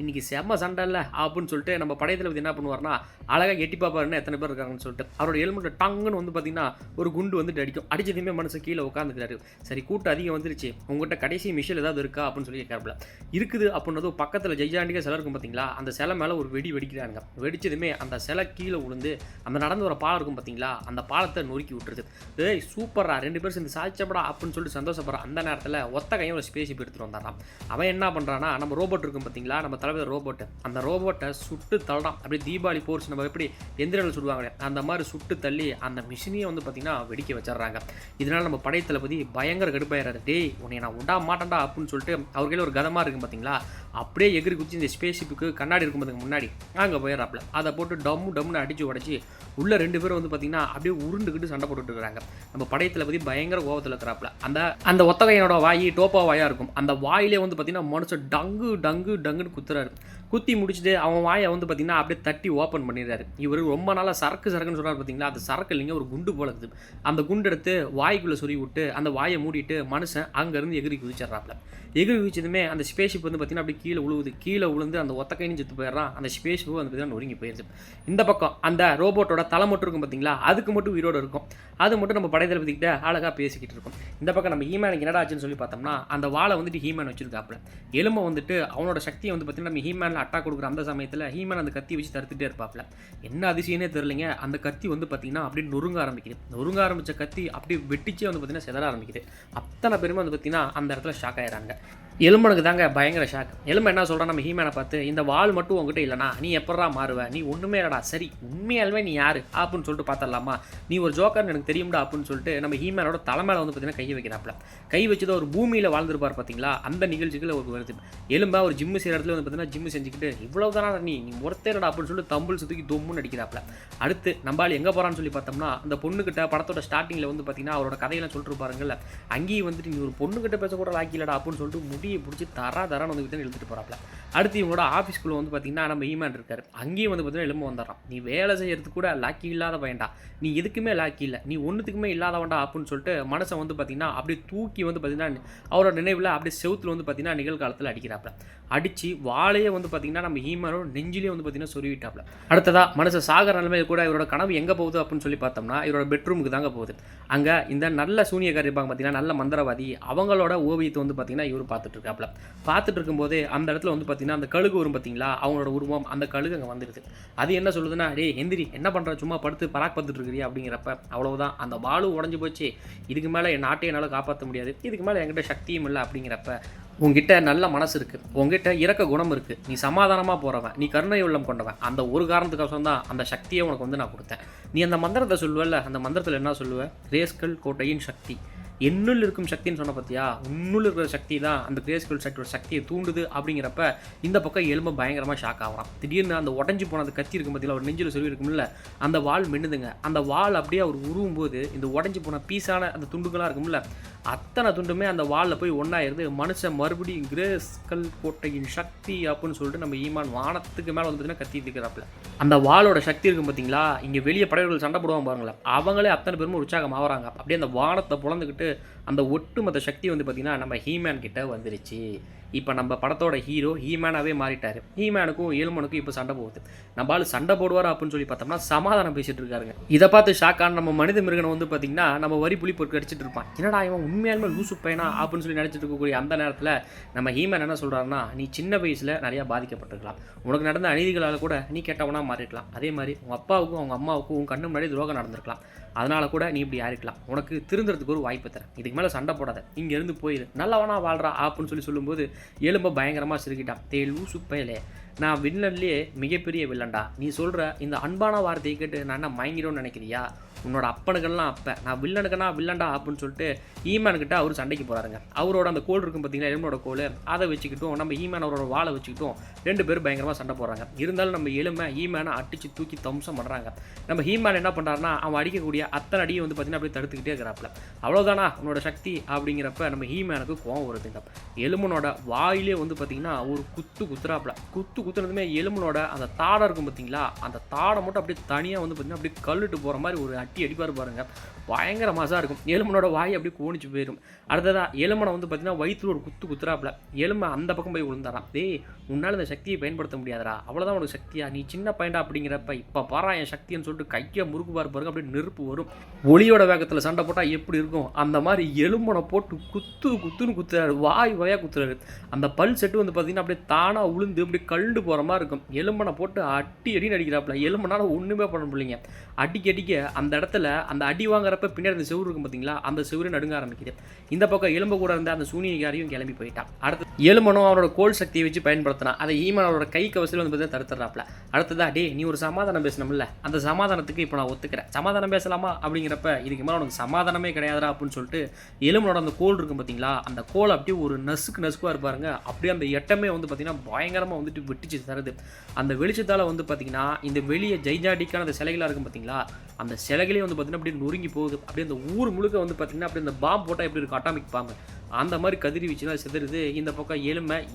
இன்னைக்கு செம்ம சண்டை இல்லை அப்படின்னு சொல்லிட்டு நம்ம படை தளபதி என்ன பண்ணுவார்னா, அழகாக எட்டி பாப்பாருன்னு எத்தனை பேர் இருக்காங்கன்னு சொல்லிட்டு அவரோட ஹெல்மெட் டங்குன்னு வந்து பார்த்தீங்கன்னா ஒரு குண்டு வந்துட்டு அடிக்கும். அடிச்சதுமே மனுஷன் கீழே உட்காந்துக்கிறாரு. சரி கூட்டம் அதிகம் வந்துருச்சு, உங்கள்கிட்ட கடைசி மிஷன் ஸ்பெஷல் ஏதாவது இருக்கா அப்படின்னு சொல்லி கேட்கறப்பல இருக்குது அப்படின்னதும் பக்கத்தில் ஜெய்ஜாண்டிக்கா சிலை இருக்கும் பார்த்தீங்களா, அந்த சிலை மேலே ஒரு வெடி வெடிக்கிறாங்க. வெடிச்சதுமே அந்த சிலை கீழே விழுந்து அந்த நடந்து வர பாலம் இருக்கும் பார்த்தீங்களா, அந்த பாலத்தை நொறுக்கி விட்டுருது. ஏய் சூப்பரா 2 பேரும் சேர்ந்து சாதிச்சப்படா அப்படின்னு சொல்லிட்டு சந்தோஷப்படுற அந்த நேரத்தில் ஒத்த கையும் ஒரு ஸ்பேஸ்ஷிப் எடுத்துகிட்டு வந்தாராம். அவன் என்ன பண்ணுறான்னா, நம்ம ரோபோட் இருக்கும் பார்த்தீங்களா, நம்ம தலைவர் ரோபோட்டு, அந்த ரோபோட்டை சுட்டு தள்ளுறான். அப்படியே தீபாவளி போர்ஸ் நம்ம எப்படி எந்திரங்கள் சுடுவாங்க அந்த மாதிரி சுட்டு தள்ளி அந்த மிஷினையே வந்து பார்த்தீங்கன்னா வெடிக்க வச்சிடறாங்க. இதனால் நம்ம படை தளபதி பயங்கர கடுப்பாயிறாரு. டேய் உன்னை நான் விட மாட்டேன்டா அப்படின்னு சொல்லிட்டு அவர்களே ஒரு கதமாக இருக்கும் பார்த்தீங்களா, அப்படியே எகிரி குச்சி இந்த ஸ்பேஸ்ஷிப்புக்கு கண்ணாடி இருக்கும் பார்த்துங்க முன்னாடி அங்கே போயிடறாப்புல. அதை போட்டு டம்முன்னு அடித்து உடச்சி உள்ள 2 பேரும் வந்து பார்த்தீங்கன்னா அப்படியே உருண்டுக்கிட்டு சண்டை போட்டுட்டு இருக்காங்க. நம்ம படை தளபதி பயங்கர கோபத்தில் இருக்கிறாப்புல. அந்த ஒத்தகையனோட வாய் டோப்பா வாயாக இருக்கும். அந்த வாயிலே வந்து பார்த்தீங்கன்னா மனுஷன் டங்குன்னு குத்துறாரு. குத்தி முடிச்சுட்டு அவன் வாயை வந்து பார்த்தீங்கன்னா அப்படியே தட்டி ஓப்பன் பண்ணிடுறாரு. இவர் ரொம்ப நாளாக சரக்குன்னு சொல்கிறார் பார்த்தீங்களா, அது சரக்கு இல்லைங்க, ஒரு குண்டு போல இருக்குது. அந்த குண்டு எடுத்து வாய்க்குள்ளே சொருவி விட்டு அந்த வாயை மூடிட்டு மனுஷன் அங்கேருந்து எகிரி குதிச்சிட்றாப்புல. எகிரி குதிச்சதுமே அந்த ஸ்பேஸ்ஷிப் வந்து பார்த்தீங்கன்னா அப்படி கீழே விழுந்து அந்த ஒத்தக்கைன்னு செத்து போயிடுறான். அந்த ஸ்பேஸ்ஷிப் வந்து பார்த்தீங்கன்னா நொறுங்கி போயிடுச்சு. இந்த பக்கம் அந்த ரோபோட்டோட தலை மட்டும் இருக்கும் பார்த்தீங்களா, அதுக்கு மட்டும் உயிரோடு இருக்கும். அது மட்டும் நம்ம படை தளபதிக்கிட்ட அழகாக பேசிக்கிட்டு இருக்கும். இந்த பக்கம் நம்ம ஹீமேனுக்கு என்னடா ஆச்சுன்னு சொல்லி பார்த்தோம்னா, அந்த வாழை வந்துட்டு ஹீமேன் வச்சிருக்காப்புல. எலும்பை வந்துட்டு அவனோட சக்தியை வந்து பார்த்தீங்கன்னா நம்ம ஹீமேனில் அட்டாக் கொடுக்குற அந்த சமயத்தில் ஹீமேன் அந்த கத்தி வச்சு தடுத்துட்டே இருப்பாப்புல. என்ன அதிசயனே தெரியலைங்க, அந்த கத்தி வந்து பார்த்தீங்கன்னா அப்படியே நொறுங்க ஆரம்பிச்ச கத்தி அப்படியே வெட்டிச்சே வந்து பார்த்தீங்கன்னா செதற ஆரம்பிக்குது. அத்தனை பேருமே வந்து பார்த்தீங்கன்னா அந்த இடத்துல ஷாக் ஆயிடுறாங்க. எலும்பனுக்கு தாங்க பயங்கர ஷாக். எலும்பு என்ன சொல்கிறான் நம்ம ஹீமேனை பார்த்து, இந்த வால் மட்டும் உங்ககிட்ட இல்லைனா நீ எப்படா மாறுவ, நீ ஒன்றுமே இல்லடா, சரி உண்மையாலுமே நீ யார் அப்படின்னு சொல்லிட்டு பார்த்துடலாமா, நீ ஒரு ஜோக்கர்னு எனக்கு தெரியும்டா அப்படின்னு சொல்லிட்டு நம்ம ஹீமேனோட தலைமையில வந்து பார்த்தீங்கன்னா கை வைக்கிறாப்புல. கை வச்சதோ ஒரு பூமியில் வாழ்ந்துருப்பார் பார்த்தீங்களா, அந்த நிகழ்ச்சிகள் ஒரு வருது. எலும்பா ஒரு ஜிம்மு செய்கிற இடத்துல வந்து பார்த்தீங்கன்னா ஜிம்மு செஞ்சுக்கிட்டு இவ்வளவுதானா நீ ஒருத்தேடா அப்படின்னு சொல்லிட்டு தம்பிள் சுற்றி தொம்முன்னு அடிக்கிறாப்புல. அடுத்து நம்பால் எங்கே போகிறான்னு சொல்லி பார்த்தோம்னா, அந்த பொண்ணுக்கிட்ட படத்தோட ஸ்டார்டிங்கில் வந்து பார்த்தீங்கன்னா அவரோட கதையெல்லாம் சொல்லிட்டு இருப்பாருங்கல்ல, அங்கேயும் வந்துட்டு நீ ஒரு பொண்ணுக்கிட்ட பேசக்கூட லாக்கிலடா அப்படின்னு சொல்லிட்டு முடியை பிடிச்சி தரான்னு வந்து எழுதிட்டு போகிறாப்புல. அடுத்து இவங்களோட ஆஃபீஸ்க்குள்ளே வந்து பார்த்தீங்கன்னா நம்ம ஈமான் இருக்காரு. அங்கேயும் வந்து பார்த்தீங்கன்னா எலும்பு வந்துடுறான். நீ வேலை செய்யறதுக்கு கூட லாக்கி இல்லாத வேண்டா, நீ எதுக்குமே லாக்கி இல்லை, நீ ஒன்றுத்துக்குமே இல்லாதவன்டா அப்படின்னு சொல்லிட்டு மனசை வந்து பார்த்தீங்கன்னா அப்படியே தூக்கி வந்து பார்த்தீங்கன்னா அவரோட நினைவில் அப்படியே செவுத்தில் வந்து பார்த்தீங்கன்னா நிகழ்காலத்தில் அடிக்கிறாப்புல. அடித்து வாழையே வந்து பார்த்தீங்கன்னா நம்ம ஹீமனோட நெஞ்சிலே வந்து பார்த்தீங்கன்னா சொருவிட்டாப்புல. அடுத்ததா மனசை சாகர நிலைமையில் கூட இவரோட கனவு எங்கே போகுது அப்படின்னு சொல்லி பார்த்தோம்னா இவரோட பெட்ரூமுக்கு தாங்க போகுது. அங்கே இந்த நல்ல சூனியக்காரி இருப்பாங்க பார்த்தீங்கன்னா, நல்ல மந்திரவாதி, அவங்களோட ஓவியத்தை வந்து பார்த்தீங்கன்னா இவர் பார்த்துட்டு இருக்காப்புல. பார்த்துட்டு இருக்கும்போதே அந்த இடத்துல வந்து பார்த்தீங்கன்னா அந்த கழுகு வரும் பார்த்தீங்களா, அவங்களோட உருவம், அந்த கழுகு அங்கே வந்துடுது. அது என்ன சொல்லுதுன்னா, டேய் எந்திரி, என்ன பண்ணுற, சும்மா படுத்து பராக் பார்த்துட்டு இருக்கிறியா அப்படிங்கிறப்ப, அவ்வளவுதான் அந்த வாழு உடஞ்சி போச்சு, இதுக்கு மேலே என் நாட்டை என்னால் காப்பாற்ற முடியாது, இதுக்கு மேலே என்கிட்ட சக்தியும் இல்லை அப்படிங்கிறப்ப, உங்ககிட்ட நல்ல மனசு இருக்குது, உங்ககிட்ட இறக்க குணம் இருக்குது, நீ சமாதானமாக போகிறவன், நீ கருணை உள்ளம் கொண்டவன், அந்த ஒரு காரணத்துக்கோசரம் தான் அந்த சக்தியை உனக்கு வந்து நான் கொடுத்தேன். நீ அந்த மந்திரத்தை சொல்லுவல்ல, அந்த மந்திரத்தில் என்ன சொல்லுவேன், கிரேஸ்கல் கோட்டையின் சக்தி, என்னுள் இருக்கும் சக்தின்னு சொன்ன பார்த்தியா, உன்னுள் இருக்கிற சக்தி தான் அந்த கிரேஸ்கல் சக்தியோட சக்தியை தூண்டுது அப்படிங்கிறப்ப இந்த பக்கம் எலும்பு பயங்கரமாக ஷாக் ஆகிறான். திடீர்னு அந்த உடஞ்சி போன அந்த கத்தி இருக்கும் பார்த்தீங்களா, ஒரு நெஞ்சில் சொல்லி இருக்கும்ல, அந்த வால் மின்னுதுங்க. அந்த வால் அப்படியே அவர் உருவும் போது இந்த உடஞ்சி போன பீஸான அந்த துண்டுகளாக இருக்கும்ல, அத்தனை துண்டுமே அந்த வாலில் போய் ஒன்றாயிருது. மனுஷன் மறுபடியும் கிரேஸ்கல் கோட்டையின் சக்தி அப்படின்னு சொல்லிட்டு நம்ம ஈமான் வானத்துக்கு மேலே வந்து பார்த்தீங்கன்னா கத்தி இருக்கிறாப்புல. அந்த வாளோட சக்தி இருக்கும் பார்த்தீங்களா, இங்கே வெளியே படையர்கள் சண்டை போடுவாங்க பாருங்களேன், அவங்களே அத்தனை பேருமே உற்சாகம் ஆகிறாங்க. அப்படியே அந்த வானத்தை புலந்துக்கிட்டு அந்த ஒட்டுமொத்த சக்தி வந்து பார்த்திங்கன்னா நம்ம ஹீமேன் கிட்ட வந்துருச்சு. இப்போ நம்ம படத்தோட ஹீரோ ஹீமேனாகவே மாறிட்டார். ஹீமேனுக்கும் எலும்பனுக்கும் இப்போ சண்டை போகுது. நம்ம ஆள் சண்டை போடுவார் அப்படின்னு சொல்லி பார்த்தோம்னா சமாதானம் பேசிகிட்டு இருக்காருங்க. இதை பார்த்து ஷாக்கான நம்ம மனித மிருகனை வந்து பார்த்திங்கன்னா நம்ம வரி புலி பொறுக்கு அடிச்சிட்டு இருப்பான். என்னடா இவன் உண்மையாலுமே லூசு பையனா அப்படின்னு சொல்லி நினச்சிட்டு இருக்கக்கூடிய அந்த நேரத்தில் நம்ம ஹீமேன் என்ன சொல்கிறாருன்னா, நீ சின்ன வயசில் நிறையா பாதிக்கப்பட்டிருக்கலாம், உனக்கு நடந்த அநீதிகளால் கூட நீ கெட்டவனாக மாறிருக்கலாம், அதே மாதிரி உங்கள் அப்பாவுக்கும் அவங்க அம்மாவுக்கும் உன் கண்ணு முன்னாடி துரோகம் நடந்திருக்கலாம், அதனால கூட நீ இப்படி ஆயிருக்கலாம், உனக்கு திருந்துறதுக்கு ஒரு வாய்ப்பு தரேன், இதுக்கு மேலே சண்டை போடாத, இங்கேருந்து போயிரு, நல்லவனா வாழ்றா அப்படின்னு சொல்லும்போது எலும்பை பயங்கரமாக சிரிக்கிட்டான். லூசு பயலே, நான் வில்லன்லேயே மிகப்பெரிய வில்லன்டா, நீ சொல்கிற இந்த அன்பான வார்த்தையை கேட்டு நான் என்ன மயங்கிடும்னு நினைக்கிறியா, உன்னோட அப்பனுக்கெல்லாம் அப்போ நான் வில்லனுக்குன்னா வில்லன்டா அப்படின்னு சொல்லிட்டு ஈமான்கிட்ட அவர் சண்டைக்கு போகிறாருங்க. அவரோட அந்த கோல் இருக்கும் பார்த்தீங்கன்னா, எலும்போட கோல், அதை வச்சுக்கிட்டும் நம்ம ஈமான் அவரோட வாழை வச்சுக்கிட்டும் 2 பேரும் பயங்கரமாக சண்டை போடுறாங்க. இருந்தாலும் நம்ம எலுமை ஈமானை அடித்து தூக்கி தம்சம் பண்ணுறாங்க. நம்ம ஹீமான் என்ன பண்ணுறாருன்னா, அவன் அடிக்கக்கூடிய அத்தனை அடியை வந்து பார்த்தீங்கன்னா அப்படியே தடுத்துக்கிட்டே இருக்கிறாப்புல. அவ்வளோதானா உன்னோட சக்தி அப்படிங்கிறப்ப நம்ம ஹீமானுக்கு கோவம் வருதுங்க. எலும்பனோட வாயிலே வந்து பார்த்தீங்கன்னா ஒரு குத்துறாப்புல. குத்துனதுமே எலும்பனோட அந்த தாடை இருக்கும் பார்த்தீங்களா, அந்த தாடை மட்டும் அப்படியே தனியாக வந்து பார்த்தீங்கன்னா அப்படியே கல்லுட்டு போகிற மாதிரி ஒரு அட்டி அடிப்பார் பாருங்க, பயங்கர மாசாக இருக்கும். எலும்பனோட வாய் அப்படியே கோணிச்சு போயிடும். அடுத்ததாக எலும்பனை வந்து பார்த்தீங்கன்னா வயிற்றுல ஒரு குத்துறாப்புல. எலும்பை அந்த பக்கம் போய் விழுந்தாராம். டேய், உன்னால் இந்த சக்தியை பயன்படுத்த முடியாதரா, அவ்வளோதான் உனக்கு சக்தியா, நீ சின்ன பையன்டா அப்படிங்கிறப்ப இப்போ பாரா என் சக்தின்னு சொல்லிட்டு கையை முறுக்கு பாருங்க, அப்படியே நெருப்பு வரும். ஒளியோட வேகத்தில் சண்டை போட்டால் எப்படி இருக்கும் அந்த மாதிரி எலும்பனை போட்டு குத்துன்னு குத்துறாரு, வாயாக குத்துறாரு. அந்த பல் செட்டு வந்து பார்த்தீங்கன்னா அப்படியே தானாக உளுந்து அப்படியே கழுண்டு போகிற மாதிரி இருக்கும். எலும்பனை போட்டு அடின்னு அடிக்கிறாப்புல. எலும்பனால ஒன்றுமே பண்ண முடியலைங்க. அடிக்க அந்த இடத்துல அந்த அடி வாங்குறப்ப பின்னாடி அந்த செவுரு இருக்கும் பார்த்தீங்களா, அந்த செவுரு நடுங்க ஆரம்பிக்குது. இந்த பக்கம் எலும்பு கூட இருந்த அந்த சூனியக்காரியும் கிளம்பி போயிட்டான். அடுத்து எலும்பனும் அவனோட கோல் சக்தியை வச்சு பயன்படுத்தினான். அதை ஈமான் அவரோட கை கவசத்தில் வந்து பார்த்தீங்கன்னா தடுத்துறாப்புல. அடுத்ததா, டே நீ ஒரு சமாதானம் பேசணும்ல, அந்த சமாதானத்துக்கு இப்போ நான் ஒத்துக்கிறேன், சமாதானம் பேசலாமா அப்படிங்கிறப்ப இதுக்கு மேலே உனக்கு சமாதானமே கிடையாதுடா அப்படின்னு சொல்லிட்டு எலும்பனோட அந்த கோல் இருக்கும் பார்த்தீங்களா, அந்த கோல் அப்படியே ஒரு நசுக்குவாக இருப்பாருங்க. அப்படியே அந்த எட்டமே வந்து பார்த்தீங்கன்னா பயங்கரமாக வந்துட்டு வெட்டிச்சு தருது. அந்த வெளிச்சத்தால் வந்து பார்த்தீங்கன்னா இந்த வெளியே ஜெய்ஜாடிக்கான அந்த சிலைகளாக இருக்கும் பார்த்தீங்களா, அந்த சிலைகளே வந்து பார்த்தீங்கன்னா அப்படியே நொறுங்கி போகுது. அப்படியே அந்த ஊர் முழுக்க வந்து பார்த்தீங்கன்னா அப்படியே அந்த பாம்பு போட்டால் எப்படி இருக்கும், அட்டாமிக் பாம்பு அந்த மாதிரி கதிரி வீச்சுனா சிதறுது. இந்த பக்கம்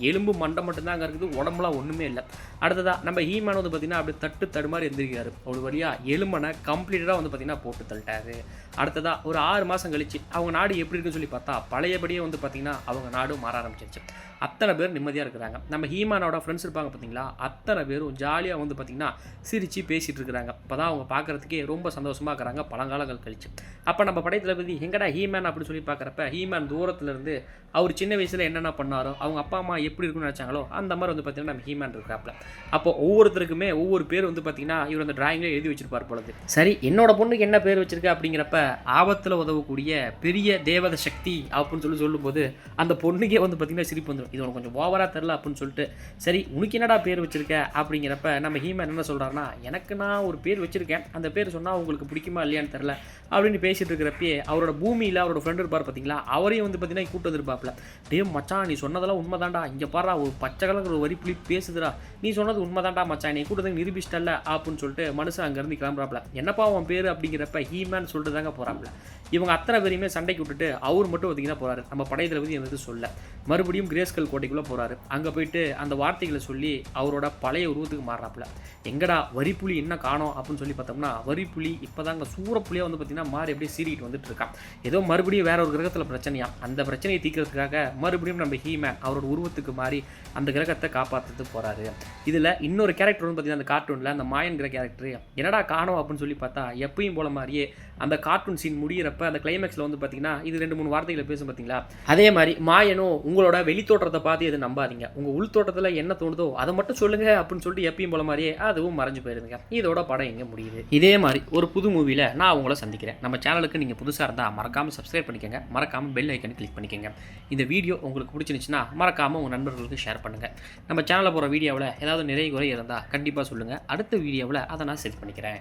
எலும்பு மண்டை மட்டும்தான் அங்கே இருக்குது, உடம்புலாம் ஒன்றுமே இல்லை. அடுத்ததாக நம்ம ஹீமான் வந்து பார்த்தீங்கன்னா அப்படியே தடுமாறி எந்திரிக்கிறாரு. ஒரு வழியாக எலும்பனை கம்ப்ளீட்டாக வந்து பார்த்தீங்கன்னா போட்டு தள்ளிட்டாரு. அடுத்ததாக ஒரு 6 மாதம் கழிச்சு அவங்க நாடு எப்படி இருக்குன்னு சொல்லி பார்த்தா பழையபடியே வந்து பார்த்தீங்கன்னா அவங்க நாடும் மாற ஆரம்பிச்சிருச்சு. அத்தனை பேர் நிம்மதியாக இருக்கிறாங்க. நம்ம ஹீமானோட ஃப்ரெண்ட்ஸ் இருப்பாங்க பார்த்தீங்களா, அத்தனை பேரும் ஜாலியாக வந்து பார்த்தீங்கன்னா சிரித்து பேசிகிட்டு இருக்கிறாங்க. இப்போ தான் அவங்க பார்க்குறதுக்கே ரொம்ப சந்தோஷமாக இருக்கிறாங்க பழங்காலங்கள் கழிச்சு. அப்போ நம்ம படைத்தளபதி எங்கடா ஹீமேன் அப்படின்னு சொல்லி பார்க்குறப்ப ஹீமேன் தூரத்தில் இருந்து அவர் சின்ன வயசில் என்னென்ன பண்ணாரோ, அவங்க அப்பா அம்மா எப்படி இருக்குன்னு நினச்சாங்களோ அந்த மாதிரி வந்து பார்த்தீங்கன்னா நம்ம ஹீமேன் இருக்கிறாப்புல. அப்போ ஒவ்வொருத்தருக்குமே ஒவ்வொரு பேர் வந்து பார்த்தீங்கன்னா இவர் அந்த டிராயிங்கில் எழுதி வச்சிருப்பார் பொழுது. சரி, என்னோட பொண்ணுக்கு என்ன பேர் வச்சிருக்க அப்படிங்கிறப்ப ஆபத்தில் உதவக்கூடிய பெரிய தேவத சக்தி அப்படின்னு சொல்லும்போது அந்த பொண்ணுக்கே வந்து பார்த்தீங்கன்னா சிரிப்பு வந்துடும். இது உனக்கு கொஞ்சம் ஓவராக தெரில அப்படின்னு சொல்லிட்டு, சரி உனக்கு என்னடா பேர் வச்சிருக்க அப்படிங்கிறப்ப நம்ம ஹீமேன் என்ன சொல்கிறாருன்னா, எனக்கு நான் ஒரு பேர் வச்சிருக்கேன், அந்த பேர் சொன்னால் உங்களுக்கு பிடிக்குமா இல்லையான்னு தெரில அப்படின்னு பேசிட்டு இருக்கிறப்பே அவரோட பூமியில் அவரோட ஃப்ரெண்டு இருப்பார் பார்த்தீங்களா, அவரையும் வந்து பார்த்தீங்கன்னா கூட்டு வந்துருப்பாப்புல. டே மச்சான், நீ சொன்னதெல்லாம் உண்மை தாண்டா, இங்கே பாரா ஒரு பச்சை கலர் ஒரு வரி புளி பேசுதுடா, நீ சொன்னது உண்மை தாண்டா மச்சான், நீ கூட்டத்துக்கு நிரூபிச்சிட்டல்ல அப்படின்னு சொல்லிட்டு மனுஷன் அங்கேருந்து கிளம்புறாப்புல. என்னப்பா அவன் பேர் அப்படிங்கிறப்ப ஹீமேன் சொல்லிட்டு தாங்க போகிறாப்புல. இவங்க அத்தனை பேரையுமே சண்டைக்கு விட்டுட்டு அவர் மட்டும் பார்த்தீங்கன்னா போகிறாரு. நம்ம படைத்தளபதி எது சொல்ல மறுபடியும் கிரேஸ்கல் கோட்டைக்குள்ளே போகிறாரு. அங்கே போயிட்டு அந்த வார்த்தைகளை சொல்லி அவரோட பழைய உருவத்துக்கு மாறுறாப்புல. எங்கடா வரிப்புலி என்ன காணோம் அப்படின்னு சொல்லி பார்த்தோம்னா, வரிப்புலி இப்போ தான் அங்கே சூறப்புலியாக வந்து பார்த்தீங்கன்னா மாறி அப்படியே சீறிக்கிட்டு வந்துட்டு இருக்கான். ஏதோ மறுபடியும் வேற ஒரு கிரகத்தில் பிரச்சனையா, அந்த பிரச்சனையை தீர்க்கிறதுக்காக மறுபடியும் நம்ம ஹீமேன் அவரோட உருவத்துக்கு மாறி அந்த கிரகத்தை காப்பாற்றுறதுக்கு போகிறாரு. இதில் இன்னொரு கேரக்டர் வந்து பார்த்தீங்கன்னா அந்த கார்ட்டூனில் அந்த மாயன்கிற கேரக்டர் என்னடா காணோம் அப்படின்னு சொல்லி பார்த்தா, எப்பயும் போல மாதிரியே அந்த கார்ட்டூன் சீன் முடிகிறப்ப அந்த கிளைமேக்ஸில் வந்து பார்த்தீங்கன்னா இது 2-3 வார்த்தைகளை பேசும் பார்த்தீங்களா, அதே மாதிரி மாயனும் உங்களோட வெளித்தோற்றத்தை பார்த்து எது நம்பாதீங்க, உங்கள் உள்தோட்டத்தில் என்ன தோணுதோ அதை மட்டும் சொல்லுங்க அப்படின்னு சொல்லிட்டு எப்பயும் போல மாதிரியே அதுவும் மறைஞ்சு போயிருதுங்க. இதோட படம் எங்கே முடியுது. இதே மாதிரி ஒரு புது மூவியில் நான் உங்களை சந்திக்கிறேன். நம்ம சேனலுக்கு நீங்கள் புதுசாக இருந்தால் மறக்காமல் சப்ஸ்கிரைப் பண்ணிக்கோங்க, மறக்காமல் பெல் ஐக்கனை கிளிக் பண்ணிக்கோங்க. இந்த வீடியோ உங்களுக்கு பிடிச்சிருந்துச்சுன்னா மறக்காமல் உங்கள் நண்பர்களுக்கு ஷேர் பண்ணுங்கள். நம்ம சேனலில் போகிற வீடியோவில் ஏதாவது நிறைய குறை இருந்தால் கண்டிப்பாக சொல்லுங்கள். அடுத்த வீடியோவில் அதை நான் செட் பண்ணிக்கிறேன்.